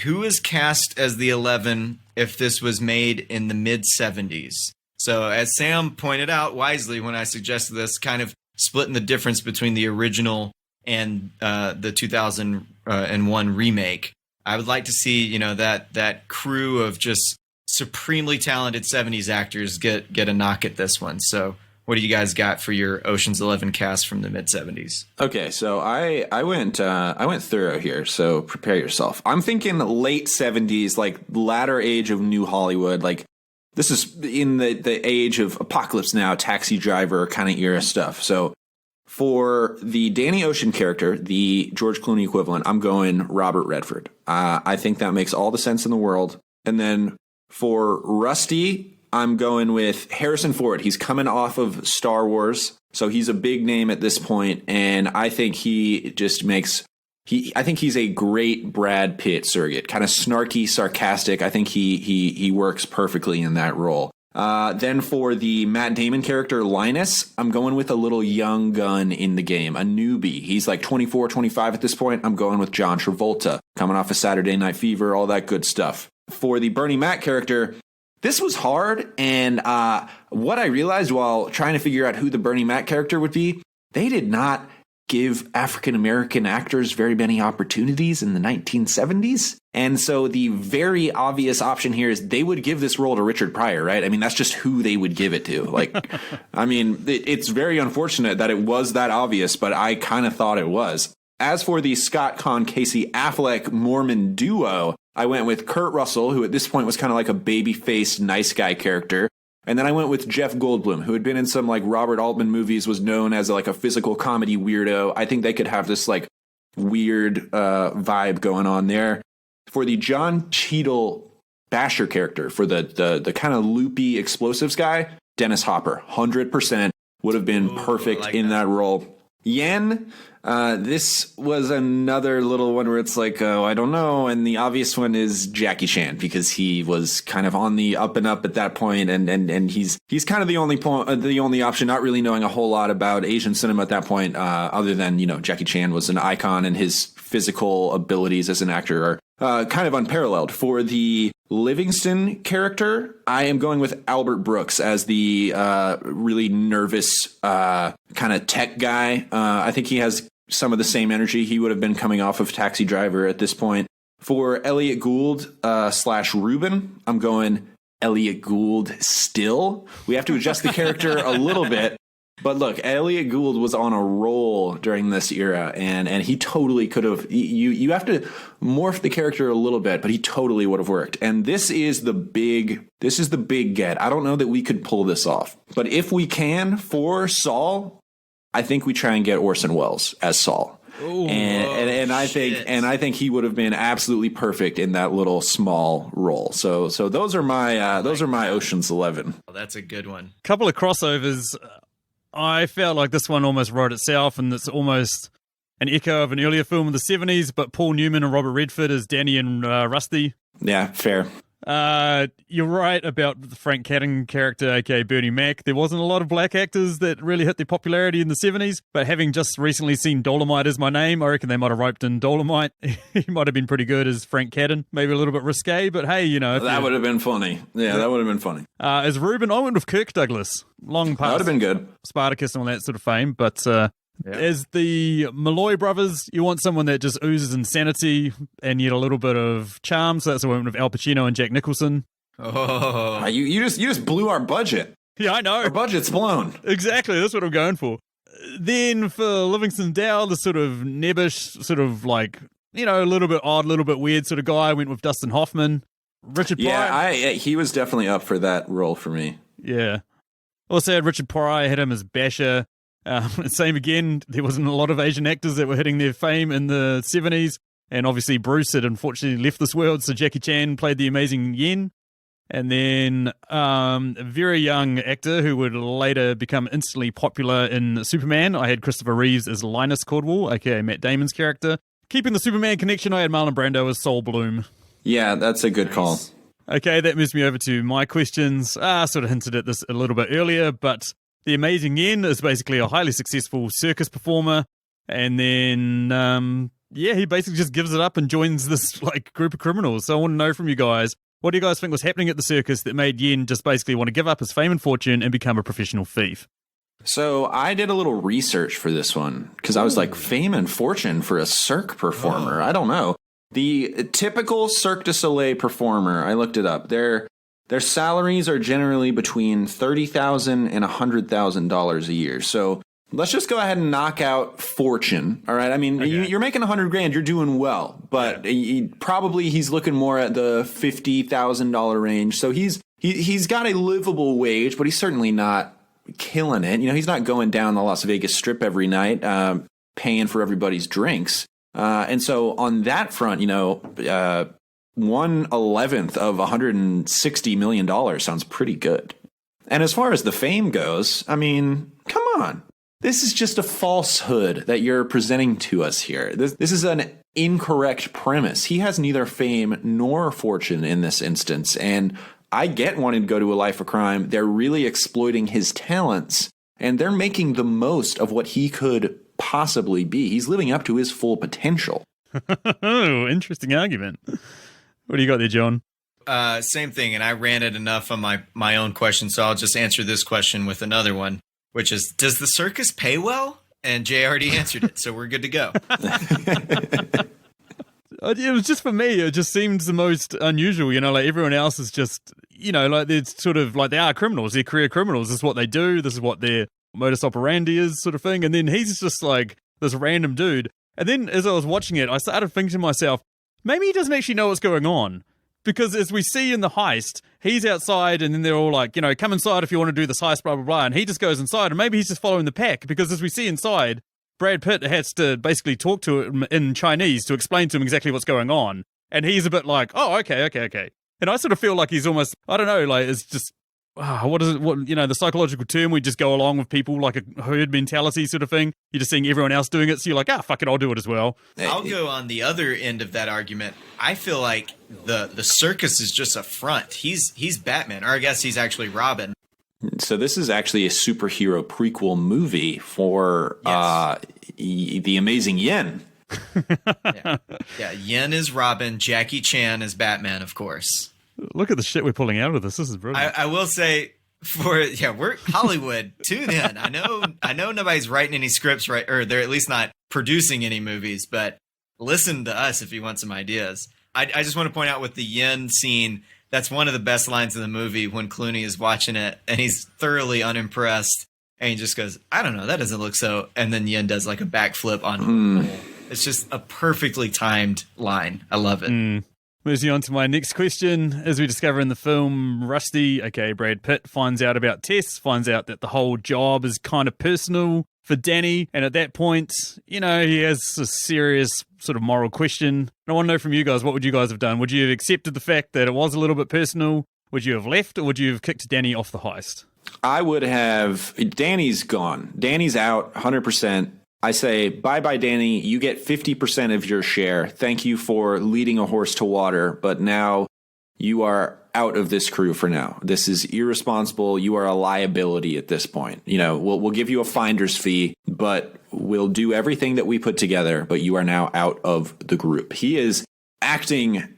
Who is cast as the 11 if this was made in the mid-70s? So as Sam pointed out wisely when I suggested this, kind of splitting the difference between the original and the 2001 remake, I would like to see, that crew of just supremely talented 70s actors get a knock at this one. So what do you guys got for your Ocean's 11 cast from the mid-70s? Okay, so I went thorough here, so prepare yourself. I'm thinking late 70s, like latter age of New Hollywood. Like this is in the age of Apocalypse Now, Taxi Driver kind of era stuff. So for the Danny Ocean character, the George Clooney equivalent, I'm going Robert Redford. I think that makes all the sense in the world. And then for Rusty, I'm going with Harrison Ford. He's coming off of Star Wars, so he's a big name at this point, and I think he just makes I think he's a great Brad Pitt surrogate, kind of snarky, sarcastic. I think he works perfectly in that role. Then for the Matt Damon character, Linus, I'm going with a little young gun in the game, a newbie. He's like 24, 25 at this point. I'm going with John Travolta, coming off of Saturday Night Fever, all that good stuff. For the Bernie Mac character, this was hard, and what I realized while trying to figure out who the Bernie Mac character would be, they did not give African-American actors very many opportunities in the 1970s. And so the very obvious option here is they would give this role to Richard Pryor, right? I mean, that's just who they would give it to. Like, I mean, it's very unfortunate that it was that obvious, but I kind of thought it was. As for the Scott Conn, Casey Affleck Mormon duo, I went with Kurt Russell, who at this point was kind of like a baby-faced nice guy character. And then I went with Jeff Goldblum, who had been in some like Robert Altman movies, was known as like a physical comedy weirdo. I think they could have this like weird vibe going on there. For the John Cheadle Basher character, for the kind of loopy explosives guy, Dennis Hopper, 100% would have been perfect in that role. Yen, this was another little one where it's like, oh, I don't know. And the obvious one is Jackie Chan, because he was kind of on the up and up at that point, and he's kind of the only option, not really knowing a whole lot about Asian cinema at that point, other than, you know, Jackie Chan was an icon and his physical abilities as an actor are kind of unparalleled. For the Livingston character, I am going with Albert Brooks as the really nervous kind of tech guy. I think he has some of the same energy. He would have been coming off of Taxi Driver at this point. For Elliot Gould / Ruben, I'm going Elliot Gould still. We have to adjust the character a little bit. But look, Elliot Gould was on a roll during this era, and he totally could have. You have to morph the character a little bit, but he totally would have worked. And this is the big get. I don't know that we could pull this off, but if we can, for Saul, I think we try and get Orson Welles as Saul. Ooh, and I think he would have been absolutely perfect in that little small role. So those are my Ocean's 11. Oh, that's a good one. Couple of crossovers. I felt like this one almost wrote itself, and it's almost an echo of an earlier film in the 70s, but Paul Newman and Robert Redford as Danny and Rusty. Yeah, fair. You're right about the Frank Catton character, aka Bernie Mac. There wasn't a lot of black actors that really hit their popularity in the 70s, but having just recently seen Dolomite Is My Name, I reckon they might have roped in Dolomite. He might have been pretty good as Frank Catton. Maybe a little bit risque, but hey, you know. That would have been funny. Yeah, that would have been funny. As Ruben, I went with Kirk Douglas. Long past That would have been good. Spartacus and all that sort of fame, but as the Malloy brothers, you want someone that just oozes insanity and yet a little bit of charm, so that's the one with Al Pacino and Jack Nicholson. Oh, You just blew our budget. Yeah, I know. Our budget's blown. Exactly, that's what I'm going for. Then for Livingston Dowell, the sort of nebbish, sort of like, you know, a little bit odd, a little bit weird sort of guy, I went with Dustin Hoffman. Richard Pryor. Yeah, he was definitely up for that role for me. Yeah. Also had Richard Pryor, had him as Basher. Same again, there wasn't a lot of Asian actors that were hitting their fame in the 70s. And obviously Bruce had unfortunately left this world, so Jackie Chan played the amazing Yen. And then a very young actor who would later become instantly popular in Superman. I had Christopher Reeves as Linus Cordwell, aka Matt Damon's character. Keeping the Superman connection, I had Marlon Brando as Saul Bloom. Yeah, that's a good call. Okay, that moves me over to my questions. I sort of hinted at this a little bit earlier, but the amazing Yen is basically a highly successful circus performer. And then, he basically just gives it up and joins this like group of criminals. So I want to know from you guys, what do you guys think was happening at the circus that made Yen just basically want to give up his fame and fortune and become a professional thief? So I did a little research for this one because I was like, fame and fortune for a Cirque performer. I don't know. The typical Cirque du Soleil performer, I looked it up. Their salaries are generally between $30,000 and $100,000 a year. So let's just go ahead and knock out fortune. All right. I mean, you're making $100,000. You're doing well, but he's looking more at the $50,000 range. So he's got a livable wage, but he's certainly not killing it. You know, he's not going down the Las Vegas Strip every night, paying for everybody's drinks. And so on that front, 1/11 of $160 million sounds pretty good. And as far as the fame goes, I mean, come on. This is just a falsehood that you're presenting to us here. This is an incorrect premise. He has neither fame nor fortune in this instance. And I get wanting to go to a life of crime. They're really exploiting his talents, and they're making the most of what he could possibly be. He's living up to his full potential. Oh, interesting argument. What do you got there, John? Same thing, and I ranted enough on my own question, so I'll just answer this question with another one, which is, does the circus pay well? And Jay already answered it, so we're good to go. It was just, for me, it just seems the most unusual, like everyone else is just, like they're sort of like, they are criminals, they're career criminals, this is what they do, this is what their modus operandi is, sort of thing, and then he's just like this random dude. And then as I was watching it, I started thinking to myself, maybe he doesn't actually know what's going on. Because as we see in the heist, he's outside and then they're all like, come inside if you want to do this heist, blah, blah, blah. And he just goes inside and maybe he's just following the pack. Because as we see inside, Brad Pitt has to basically talk to him in Chinese to explain to him exactly what's going on. And he's a bit like, oh, okay. And I sort of feel like he's almost, I don't know, like it's just, what is it? The psychological term, we just go along with people like a herd mentality sort of thing. You're just seeing everyone else doing it, so you're like, fuck it, I'll do it as well. I'll go on the other end of that argument. I feel like the circus is just a front. He's Batman, or I guess he's actually Robin. So this is actually a superhero prequel movie for the amazing Yen. Yeah, Yen is Robin, Jackie Chan is Batman, of course. Look at the shit we're pulling out of this. This is brilliant. I will say, we're Hollywood too. Then I know nobody's writing any scripts, right? Or they're at least not producing any movies. But listen to us if you want some ideas. I just want to point out with the Yen scene, that's one of the best lines in the movie when Clooney is watching it and he's thoroughly unimpressed and he just goes, I don't know, that doesn't look so. And then Yen does like a backflip on. It's just a perfectly timed line. I love it. Moves you on to my next question. As we discover in the film, Rusty, aka Brad Pitt, finds out about Tess, finds out that the whole job is kind of personal for Danny. And at that point, he has a serious sort of moral question. I want to know from you guys, what would you guys have done? Would you have accepted the fact that it was a little bit personal? Would you have left, or would you have kicked Danny off the heist? I would have. Danny's gone. Danny's out 100%. I say, bye-bye, Danny. You get 50% of your share. Thank you for leading a horse to water, but now you are out of this crew for now. This is irresponsible. You are a liability at this point. We'll give you a finder's fee, but we'll do everything that we put together, but you are now out of the group. He is acting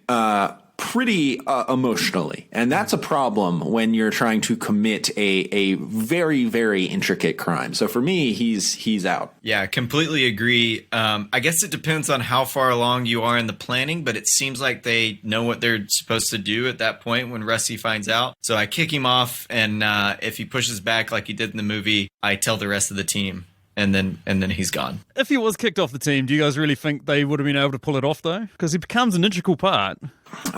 pretty emotionally, and that's a problem when you're trying to commit a very, very intricate crime. So for me, he's out. Yeah, completely agree. I guess it depends on how far along you are in the planning, but it seems like they know what they're supposed to do at that point when Rusty finds out. So I kick him off, and if he pushes back like he did in the movie, I tell the rest of the team. And then he's gone. If he was kicked off the team, do you guys really think they would have been able to pull it off, though? Because he becomes an integral part.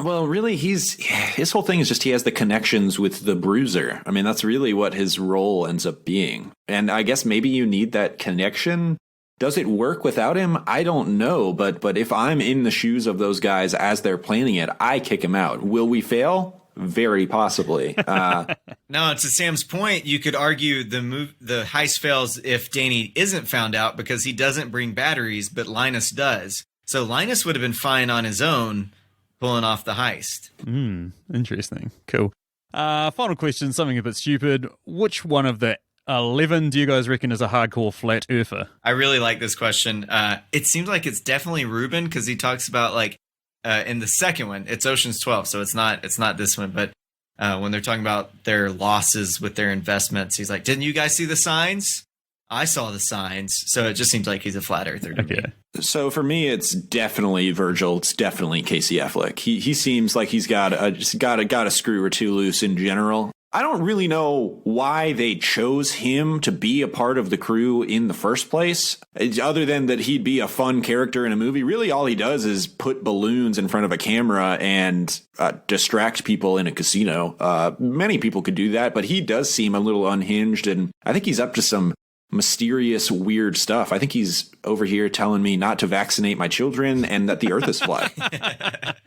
Well, really, his whole thing is just he has the connections with the Bruiser. I mean, that's really what his role ends up being. And I guess maybe you need that connection. Does it work without him? I don't know. But if I'm in the shoes of those guys as they're planning it, I kick him out. Will we fail? Very possibly. Now, to Sam's point, you could argue the heist fails if Danny isn't found out because he doesn't bring batteries, but Linus does. So Linus would have been fine on his own pulling off the heist. Interesting. Cool. Final question, something a bit stupid. Which one of the 11 do you guys reckon is a hardcore flat earther? I really like this question. It seems like it's definitely Ruben because he talks about in the second one, it's Ocean's 12, so it's not this one. But when they're talking about their losses with their investments, he's like, "Didn't you guys see the signs? I saw the signs." So it just seems like he's a flat earther to me. So for me, it's definitely Virgil. It's definitely Casey Affleck. He seems like he's got a screw or two loose in general. I don't really know why they chose him to be a part of the crew in the first place, other than that he'd be a fun character in a movie. Really, all he does is put balloons in front of a camera and distract people in a casino. Many people could do that, but he does seem a little unhinged, and I think he's up to some mysterious, weird stuff. I think he's over here telling me not to vaccinate my children and that the earth is flat.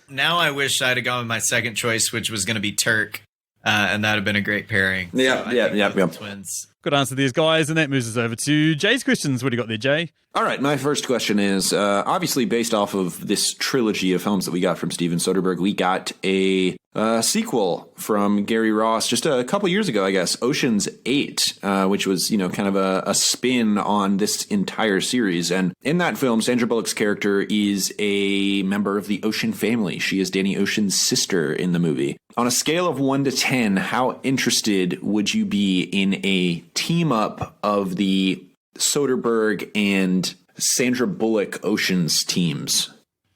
Now I wish I'd have gone with my second choice, which was going to be Turk. And that would have been a great pairing. Yeah. Twins. Good answer to these guys, and that moves us over to Jay's questions. What do you got there, Jay? All right, my first question is, obviously based off of this trilogy of films that we got from Steven Soderbergh, we got a sequel from Gary Ross just a couple years ago, I guess, Ocean's 8, which was, kind of a spin on this entire series. And in that film, Sandra Bullock's character is a member of the Ocean family. She is Danny Ocean's sister in the movie. On a scale of 1 to 10, how interested would you be in a team up of the Soderbergh and Sandra Bullock Oceans teams?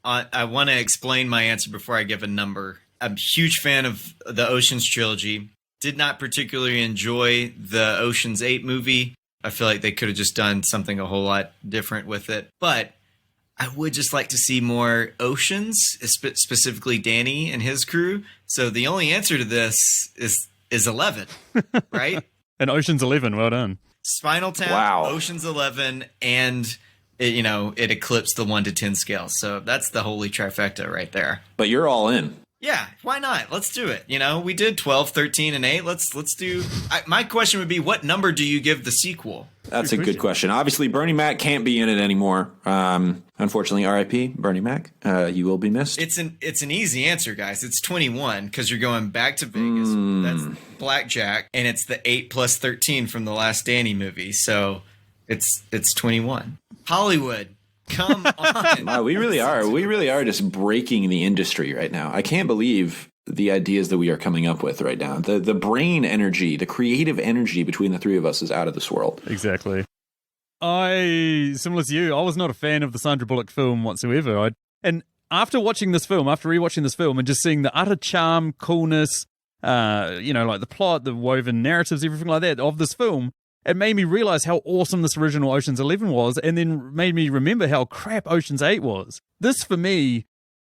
I want to explain my answer before I give a number. I'm a huge fan of the Oceans trilogy. Did not particularly enjoy the Oceans 8 movie. I feel like they could have just done something a whole lot different with it. But I would just like to see more Oceans, specifically Danny and his crew. So the only answer to this is 11, right? And Ocean's 11, well done. Spinal Tap, wow. Ocean's 11, and it eclipsed the 1 to 10 scale. So that's the holy trifecta right there. But you're all in. Yeah, why not? Let's do it. We did 12, 13, and 8. Let's do... my question would be, what number do you give the sequel? That's a good question. Obviously, Bernie Mac can't be in it anymore. Unfortunately, R.I.P. Bernie Mac. You will be missed. It's an easy answer, guys. It's 21 because you're going back to Vegas. That's Blackjack, and it's the 8 plus 13 from the last Danny movie. So it's 21. Hollywood. Come on. Wow, we really are. We really are just breaking the industry right now. I can't believe the ideas that we are coming up with right now. The brain energy, the creative energy between the three of us is out of this world. Exactly. Similar to you, I was not a fan of the Sandra Bullock film whatsoever. And after rewatching this film and just seeing the utter charm, coolness, like the plot, the woven narratives, everything like that of this film, it made me realize how awesome this original Ocean's 11 was, and then made me remember how crap Ocean's 8 was. This, for me,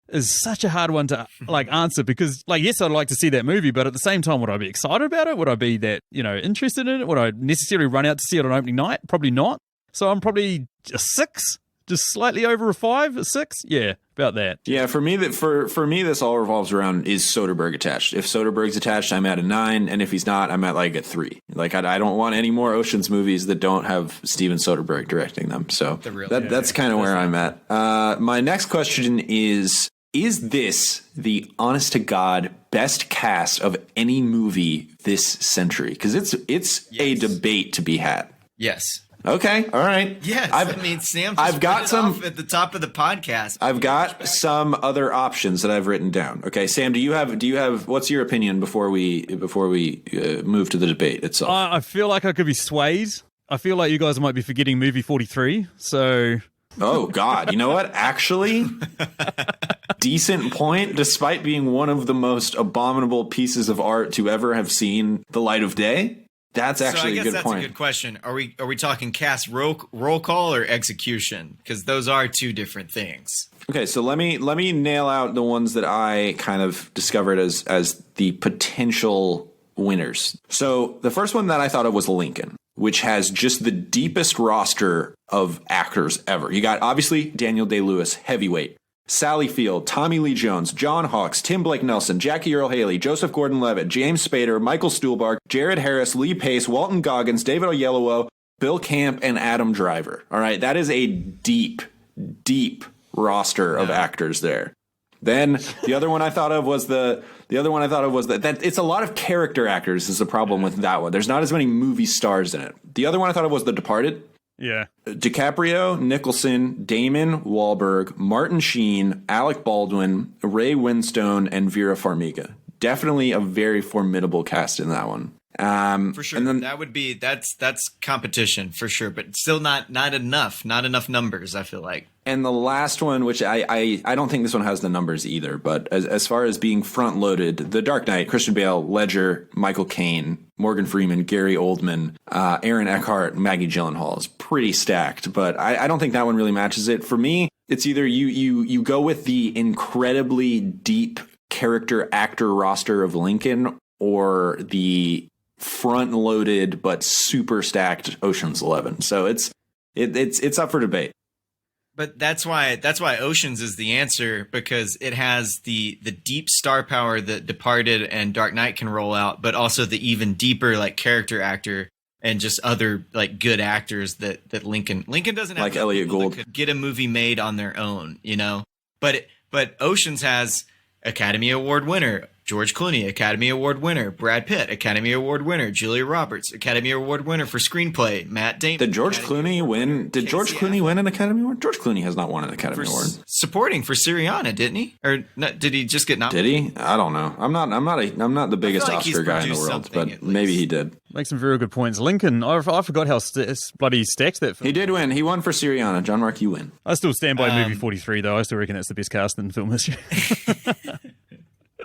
is such a hard one to like answer because, like, yes, I'd like to see that movie, but at the same time, would I be excited about it? Would I be that, interested in it? Would I necessarily run out to see it on opening night? Probably not. So I'm probably a 6, just slightly over a 5, a 6. Yeah, about that. Yeah, for me, for me, this all revolves around, is Soderbergh attached? If Soderbergh's attached, I'm at a 9, and if he's not, I'm at like a 3. Like, I don't want any more Ocean's movies that don't have Steven Soderbergh directing them. So that's kind of where I'm at. My next question is this the honest to God best cast of any movie this century? Because it's a debate to be had. Yes. Okay. All right. Yes. Sam. I've got some off at the top of the podcast. I've got some other options that I've written down. Okay, Sam, do you have? What's your opinion before we move to the debate itself? I feel like I could be swayed. I feel like you guys might be forgetting movie 43. So. Oh God! You know what? Actually, decent point. Despite being one of the most abominable pieces of art to ever have seen the light of day. That's actually a good point. That's a good question. Are we talking cast roll call or execution? Because those are two different things. Okay, so let me nail out the ones that I kind of discovered as the potential winners. So the first one that I thought of was Lincoln, which has just the deepest roster of actors ever. You got obviously Daniel Day-Lewis, heavyweight. Sally Field, Tommy Lee Jones, John Hawkes, Tim Blake Nelson, Jackie Earle Haley, Joseph Gordon-Levitt, James Spader, Michael Stuhlbarg, Jared Harris, Lee Pace, Walton Goggins, David Oyelowo, Bill Camp, and Adam Driver. All right, that is a deep, deep roster of actors there. Then the other one I thought of was that it's a lot of character actors is the problem with that one. There's not as many movie stars in it. The other one I thought of was The Departed. Yeah. DiCaprio, Nicholson, Damon, Wahlberg, Martin Sheen, Alec Baldwin, Ray Winstone, and Vera Farmiga. Definitely a very formidable cast in that one. For sure. And then, that's competition for sure, but still not enough numbers, I feel like. And the last one, which I don't think this one has the numbers either, but as far as being front loaded, The Dark Knight, Christian Bale, Ledger, Michael Caine, Morgan Freeman, Gary Oldman, Aaron Eckhart, Maggie Gyllenhaal is pretty stacked, but I don't think that one really matches it. For me, it's either you go with the incredibly deep character actor roster of Lincoln or the front loaded but super stacked Ocean's 11. So it's up for debate. But that's why Oceans is the answer, because it has the deep star power that Departed and Dark Knight can roll out, but also the even deeper like character actor and just other like good actors that Lincoln doesn't have, like Elliot Gould, that could get a movie made on their own, But Oceans has Academy Award winner George Clooney, Academy Award winner Brad Pitt, Academy Award winner Julia Roberts, Academy Award winner for screenplay Matt Damon. Did George Clooney win? Did George Clooney win an Academy Award? George Clooney has not won an Academy Award. Supporting for Syriana, didn't he? Or did he just get nominated? Did he? I don't know. I'm not the biggest Oscar guy in the world, but maybe he did. Make some very good points. Lincoln, I forgot how bloody stacked that film. He did win. He won for Syriana. John Mark, you win. I still stand by movie 43, though. I still reckon that's the best cast in film history.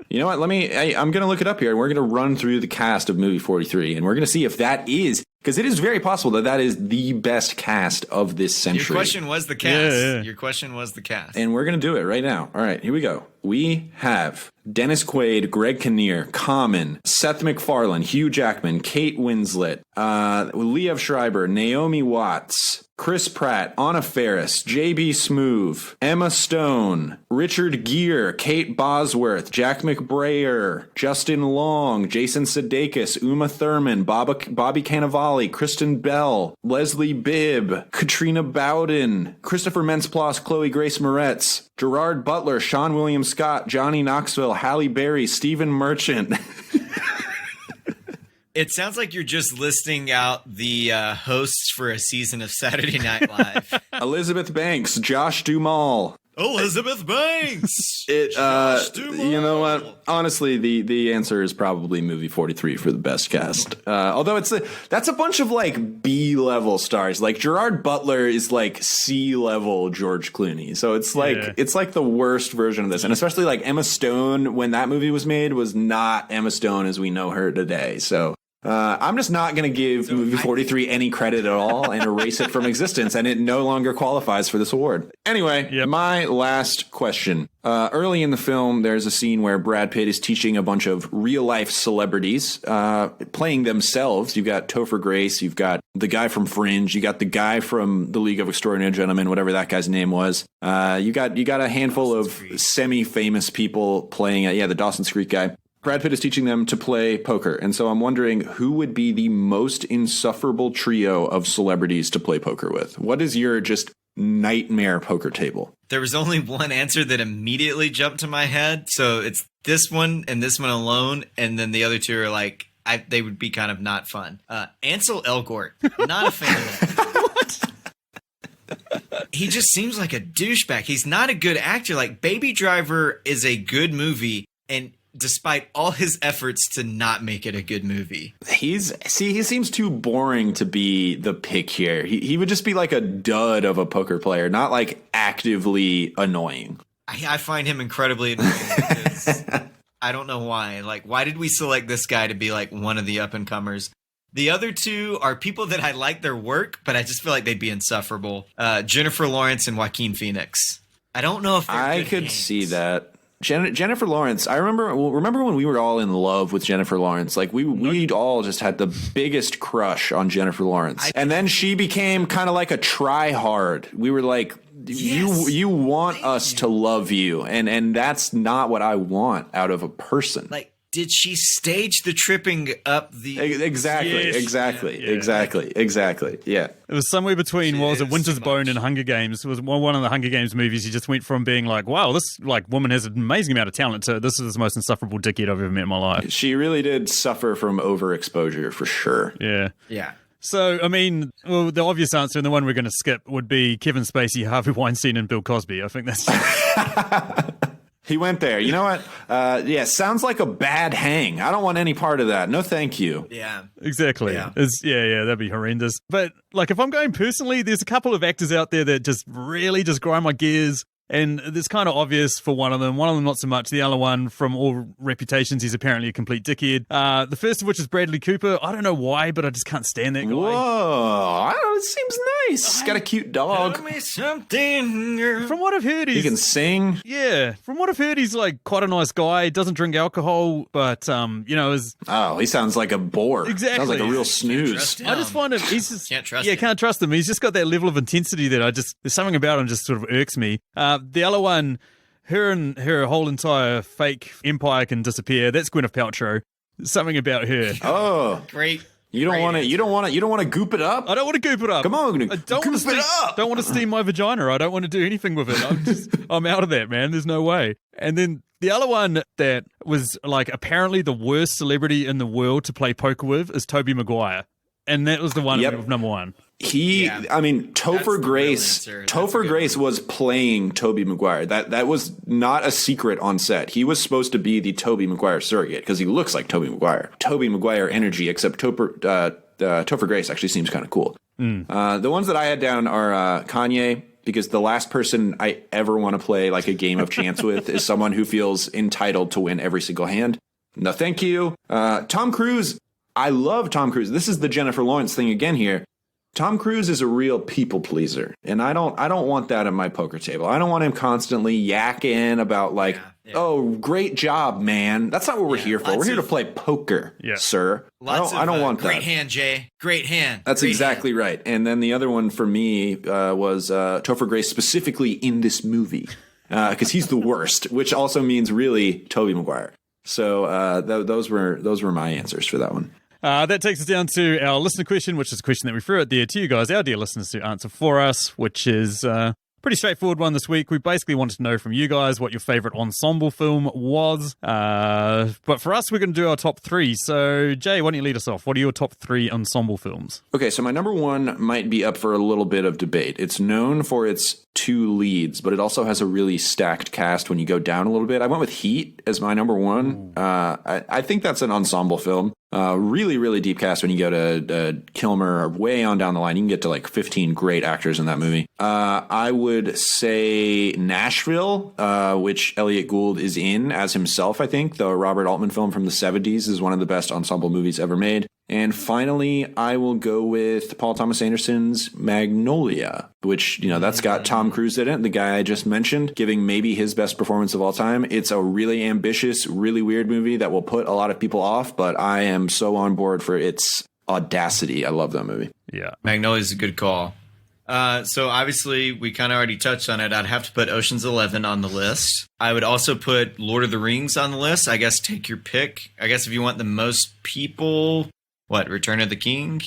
You know what? I'm going to look it up here, and we're going to run through the cast of movie 43, and we're going to see if that is, because it is very possible that is the best cast of this century. Your question was the cast. Yeah. Your question was the cast. And we're going to do it right now. All right, here we go. We have Dennis Quaid, Greg Kinnear, Common, Seth MacFarlane, Hugh Jackman, Kate Winslet, Liev Schreiber, Naomi Watts, Chris Pratt, Anna Faris, J.B. Smoove, Emma Stone, Richard Gere, Kate Bosworth, Jack McBrayer, Justin Long, Jason Sudeikis, Uma Thurman, Bobby Cannavale, Kristen Bell, Leslie Bibb, Katrina Bowden, Christopher Mintz-Plasse, Chloe Grace Moretz, Gerard Butler, Sean William Scott, Johnny Knoxville, Halle Berry, Stephen Merchant. It sounds like you're just listing out the hosts for a season of Saturday Night Live. Elizabeth Banks, Josh Duhamel. Elizabeth Banks. Josh Duhamel. You know what? Honestly, the answer is probably movie 43 for the best cast. Although that's a bunch of like B-level stars. Like Gerard Butler is like C-level George Clooney. So it's like the worst version of this. And especially like Emma Stone, when that movie was made, was not Emma Stone as we know her today. So I'm just not going to give movie 43 any credit at all and erase it from existence, and it no longer qualifies for this award. Anyway, my last question. Early in the film, there's a scene where Brad Pitt is teaching a bunch of real-life celebrities, playing themselves. You've got Topher Grace, you've got the guy from Fringe, you got the guy from The League of Extraordinary Gentlemen, whatever that guy's name was. You got a handful of semi-famous people playing, the Dawson's Creek guy. Brad Pitt is teaching them to play poker. And so I'm wondering who would be the most insufferable trio of celebrities to play poker with? What is your just nightmare poker table? There was only one answer that immediately jumped to my head. So it's this one and this one alone. And then the other two are like, they would be kind of not fun. Ansel Elgort, not a fan of that. He just seems like a douchebag. He's not a good actor. Like Baby Driver is a good movie. And despite all his efforts to not make it a good movie. He seems too boring to be the pick here. He would just be like a dud of a poker player, not like actively annoying. I find him incredibly annoying because I don't know why. Like, why did we select this guy to be like one of the up-and-comers? The other two are people that I like their work, but I just feel like they'd be insufferable. Jennifer Lawrence and Joaquin Phoenix. I don't know if they're I good could hands. see that. Jennifer Lawrence, I remember when we were all in love with Jennifer Lawrence. Like we all just had the biggest crush on Jennifer Lawrence. And then she became kind of like a try-hard. We were like, you want us to love you. And that's not what I want out of a person. Like, did she stage the tripping up the... Exactly. Yeah. It was somewhere between, what was it, Winter's Bone and Hunger Games. It was one of the Hunger Games movies. He just went from being like, wow, this like woman has an amazing amount of talent to this is the most insufferable dickhead I've ever met in my life. She really did suffer from overexposure for sure. Yeah. Yeah. So, I mean, well, the obvious answer and the one we're going to skip would be Kevin Spacey, Harvey Weinstein, and Bill Cosby. I think that's... He went there. You know what? Sounds like a bad hang. I don't want any part of that. No, thank you. Yeah. Exactly. Yeah. That'd be horrendous. But, like, if I'm going personally, there's a couple of actors out there that just really just grind my gears. And it's kind of obvious for one of them. One of them, not so much. The other one, from all reputations, he's apparently a complete dickhead. The first of which is Bradley Cooper. I don't know why, but I just can't stand that guy. Whoa. I don't know. It seems nice. He's got a cute dog. Tell me something, girl. From what I've heard, He can sing. Yeah, from what I've heard, he's like quite a nice guy. Doesn't drink alcohol, but is... Oh, he sounds like a bore. Exactly. Sounds like a real snooze. I just find him. He's just Can't trust him. Can't trust him. He's just got that level of intensity that there's something about him just sort of irks me. The other one, her and her whole entire fake empire can disappear. That's Gwyneth Paltrow. Something about her. Oh, Great. you don't want to. You don't want to goop it up. I don't want to goop it up. Come on, I don't want to goop it up. Don't want to steam my vagina. I don't want to do anything with it. I'm out of that, man. There's no way. And then the other one that was like apparently the worst celebrity in the world to play poker with is Tobey Maguire. And that was the one of number one. Topher Grace. Topher Grace was playing Tobey Maguire. That was not a secret on set. He was supposed to be the Tobey Maguire surrogate because he looks like Tobey Maguire. Tobey Maguire energy, except Topher Grace actually seems kind of cool. The ones that I had down are Kanye, because the last person I ever want to play like a game of chance with is someone who feels entitled to win every single hand. No, thank you. Tom Cruise. I love Tom Cruise. This is the Jennifer Lawrence thing again here. Tom Cruise is a real people pleaser, and I don't want that at my poker table. I don't want him constantly yakking about like, oh, great job, man. That's not what we're here for. We're here to play poker, sir. I don't want that. Great hand, Jay. Great hand. That's exactly right. And then the other one for me was Topher Grace, specifically in this movie, because he's the worst, which also means really Tobey Maguire. So those were my answers for that one. That takes us down to our listener question, which is a question that we threw out there to you guys, our dear listeners, to answer for us, which is pretty straightforward one this week. We basically wanted to know from you guys what your favorite ensemble film was. But for us, we're going to do our top three. So, Jay, why don't you lead us off? What are your top three ensemble films? Okay, so my number one might be up for a little bit of debate. It's known for its two leads, but it also has a really stacked cast when you go down a little bit. I went with Heat as my number one. I think that's an ensemble film. Really, really deep cast when you go to Kilmer, way on down the line. You can get to like 15 great actors in that movie. I would say Nashville, which Elliot Gould is in as himself, I think. The Robert Altman film from the 70s is one of the best ensemble movies ever made. And finally, I will go with Paul Thomas Anderson's Magnolia, which, that's got Tom Cruise in it, the guy I just mentioned, giving maybe his best performance of all time. It's a really ambitious, really weird movie that will put a lot of people off, but I am so on board for its audacity. I love that movie. Yeah. Magnolia is a good call. So obviously, we kind of already touched on it. I'd have to put Ocean's 11 on the list. I would also put Lord of the Rings on the list. I guess take your pick. I guess if you want the most people... Return of the King?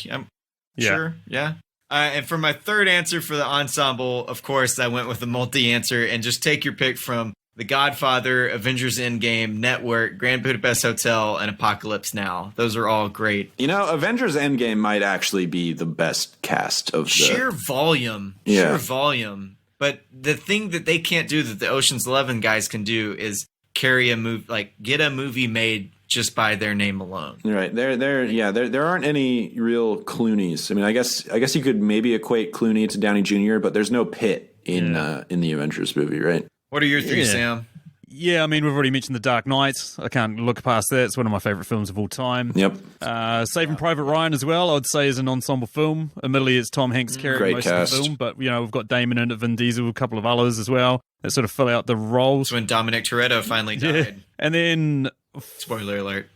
Sure, yeah. And for my third answer for the ensemble, of course, I went with the multi-answer and just take your pick from The Godfather, Avengers Endgame, Network, Grand Budapest Hotel, and Apocalypse Now. Those are all great. Avengers Endgame might actually be the best cast of the... Sheer volume. Yeah. Sheer volume. But the thing that they can't do that the Ocean's 11 guys can do is carry a movie, get a movie made just by their name alone. Right. There aren't any real Clooneys. I mean, I guess you could maybe equate Clooney to Downey Jr., but there's no Pitt in the Avengers movie, right? What are your three, Sam? Yeah, I mean, we've already mentioned The Dark Knight. I can't look past that. It's one of my favorite films of all time. Yep. Saving Private Ryan as well, I would say, is an ensemble film. Admittedly, it's Tom Hanks carrying most of the film, but, we've got Damon in it, Vin Diesel, a couple of others as well that sort of fill out the roles. It's when Dominic Toretto finally died. Yeah. And then... Spoiler alert.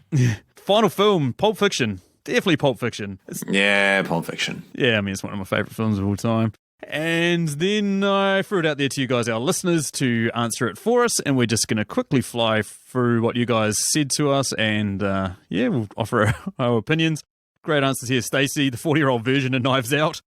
Final film, Pulp Fiction. Definitely Pulp Fiction. Pulp Fiction. Yeah, I mean, it's one of my favorite films of all time. And then I threw it out there to you guys, our listeners, to answer it for us. And we're just going to quickly fly through what you guys said to us. And we'll offer our opinions. Great answers here. Stacey, the 40-year-old version of Knives Out.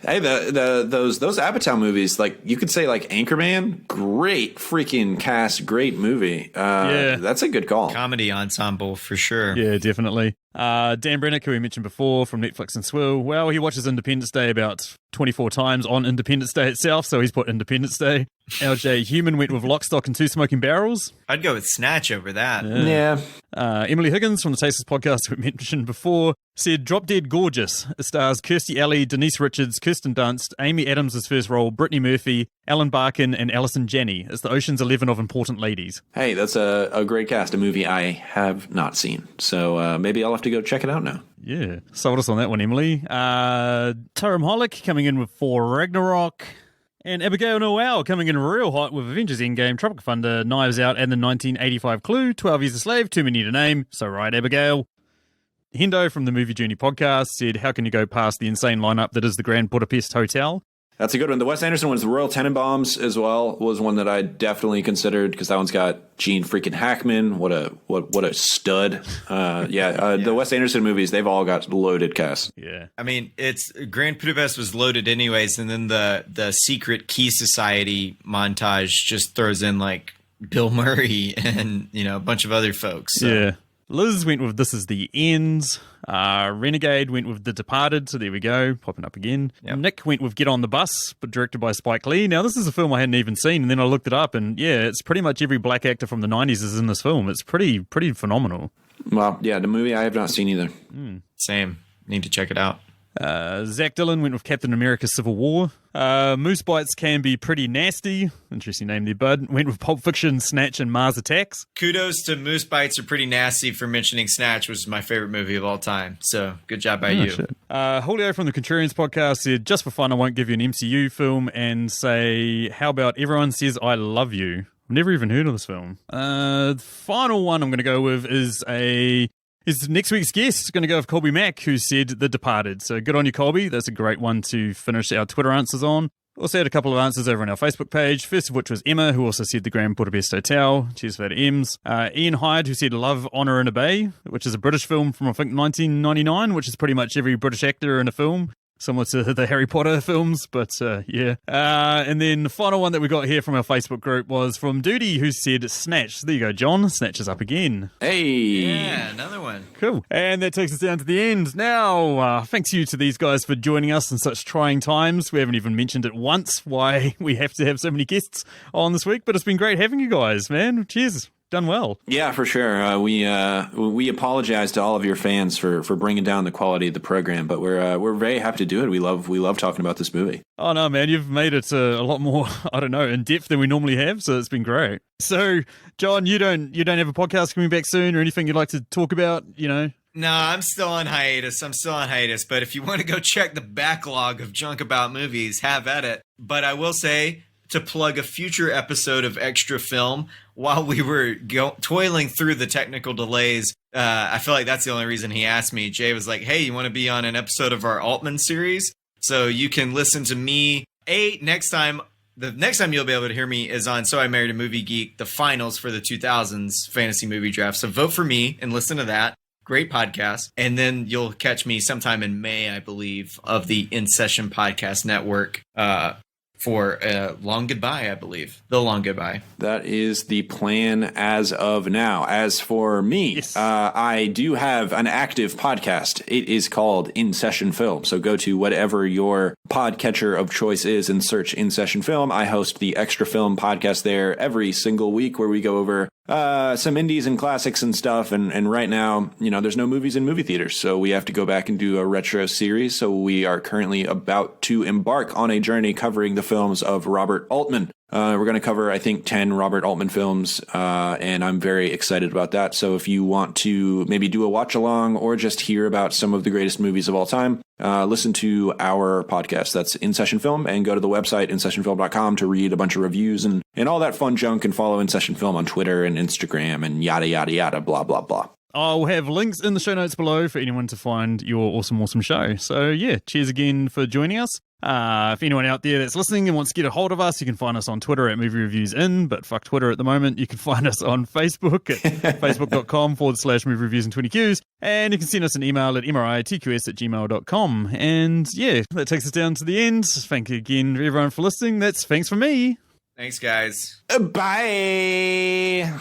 Hey, those Apatow movies, you could say Anchorman, great freaking cast, great movie. That's a good call. Comedy ensemble for sure. Yeah, definitely. Dan Brennick, who we mentioned before from Netflix and Swill, well, he watches Independence Day about 24 times on Independence Day itself, so he's put Independence Day. LJ Human went with Lock, Stock and Two Smoking Barrels. I'd go with Snatch over that. Yeah. Emily Higgins from the Tasters podcast we mentioned before said Drop Dead Gorgeous. It stars Kirstie Alley, Denise Richards, Kirsten Dunst, Amy Adams' first role, Brittany Murphy, Alan Barkin, and Alison Janney. It's the Ocean's 11 of important ladies. Hey, that's a great cast, a movie I have not seen. So maybe I'll have to go check it out now. Yeah, sold us on that one, Emily. Taram Holick coming in with For Ragnarok. And Abigail Noel coming in real hot with Avengers Endgame, Tropic Thunder, Knives Out, and the 1985 Clue, 12 Years a Slave, too many to name. So right, Abigail. Hendo from the Movie Journey podcast said, how can you go past the insane lineup that is the Grand Budapest Hotel? That's a good one. The Wes Anderson one's the Royal Tenenbaums as well was one that I definitely considered because that one's got Gene freaking Hackman. What a stud. The Wes Anderson movies, they've all got loaded casts. Yeah. I mean, it's Grand Budapest was loaded anyways, and then the Secret Key Society montage just throws in Bill Murray and a bunch of other folks. So. Yeah. Liz went with This Is the End. Renegade went with The Departed, so there we go, popping up again. Yep. Nick went with Get on the Bus, but directed by Spike Lee. Now, this is a film I hadn't even seen, and then I looked it up, and it's pretty much every black actor from the 90s is in this film. It's pretty phenomenal. Well, yeah, the movie I have not seen either. Same. Need to check it out. Zach Dillon went with Captain America Civil War. Moose Bites Can Be Pretty Nasty. Interesting name there, bud. Went with Pulp Fiction, Snatch, and Mars Attacks. Kudos to Moose Bites Are Pretty Nasty for mentioning Snatch, which is my favorite movie of all time. So, good job by you. Shit. Julio from the Contrarians podcast said, just for fun, I won't give you an MCU film and say, how about Everyone Says I Love You? I've never even heard of this film. The final one I'm going to go with is next week's guest. Going to go with Colby Mack, who said The Departed. So good on you, Colby. That's a great one to finish our Twitter answers on. Also had a couple of answers over on our Facebook page, first of which was Emma, who also said the Grand Budapest Hotel. Cheers for that, Ems. Ian Hyde, who said Love, Honour and Obey, which is a British film from, I think, 1999, which is pretty much every British actor in a film. Similar to the Harry Potter films, but yeah. And then the final one that we got here from our Facebook group was from Duty, who said Snatch. So there you go, John. Snatch is up again. Hey! Yeah, another one. Cool. And that takes us down to the end. Now, thanks you to these guys for joining us in such trying times. We haven't even mentioned it once, why we have to have so many guests on this week, but it's been great having you guys, man. Cheers. Done well. Yeah, for sure. We apologize to all of your fans for bringing down the quality of the program, but we're very happy to do it. We love talking about this movie. Oh no, man, you've made it a lot more, I don't know, in depth than we normally have, so it's been great. So, John, you don't have a podcast coming back soon or anything you'd like to talk about? No, I'm still on hiatus. But if you want to go check the backlog of junk about movies, have at it. But I will say, to plug a future episode of Extra Film, while we were toiling through the technical delays, I feel like that's the only reason he asked me. Jay was like, hey, you want to be on an episode of our Altman series? So you can listen to me. The next time you'll be able to hear me is on So I Married a Movie Geek, the finals for the 2000s fantasy movie draft. So vote for me and listen to that. Great podcast. And then you'll catch me sometime in May, I believe, of the InSession Podcast Network for Long Goodbye, I believe. The Long Goodbye. That is the plan as of now. As for me, yes. I do have an active podcast. It is called InSession Film. So go to whatever your podcatcher of choice is and search InSession Film. I host the Extra Film podcast there every single week where we go over some indies and classics and stuff. And right now, there's no movies in movie theaters. So we have to go back and do a retro series. So we are currently about to embark on a journey covering the films of Robert Altman. We're going to cover, I think, 10 Robert Altman films, and I'm very excited about that. So if you want to maybe do a watch along or just hear about some of the greatest movies of all time, listen to our podcast. That's InSession Film, and go to the website, insessionfilm.com, to read a bunch of reviews and all that fun junk, and follow InSession Film on Twitter and Instagram and yada, yada, yada, blah, blah, blah. I'll have links in the show notes below for anyone to find your awesome show. So yeah, cheers again for joining us. If anyone out there that's listening and wants to get a hold of us, you can find us on Twitter at Movie Reviews In, but fuck Twitter at the moment. You can find us on Facebook at facebook.com/Movie Reviews in 20 Qs, and you can send us an email at mritqs@gmail.com. And yeah, that takes us down to the end. Thank you again, everyone, for listening. Thanks from me. Thanks, guys. Bye.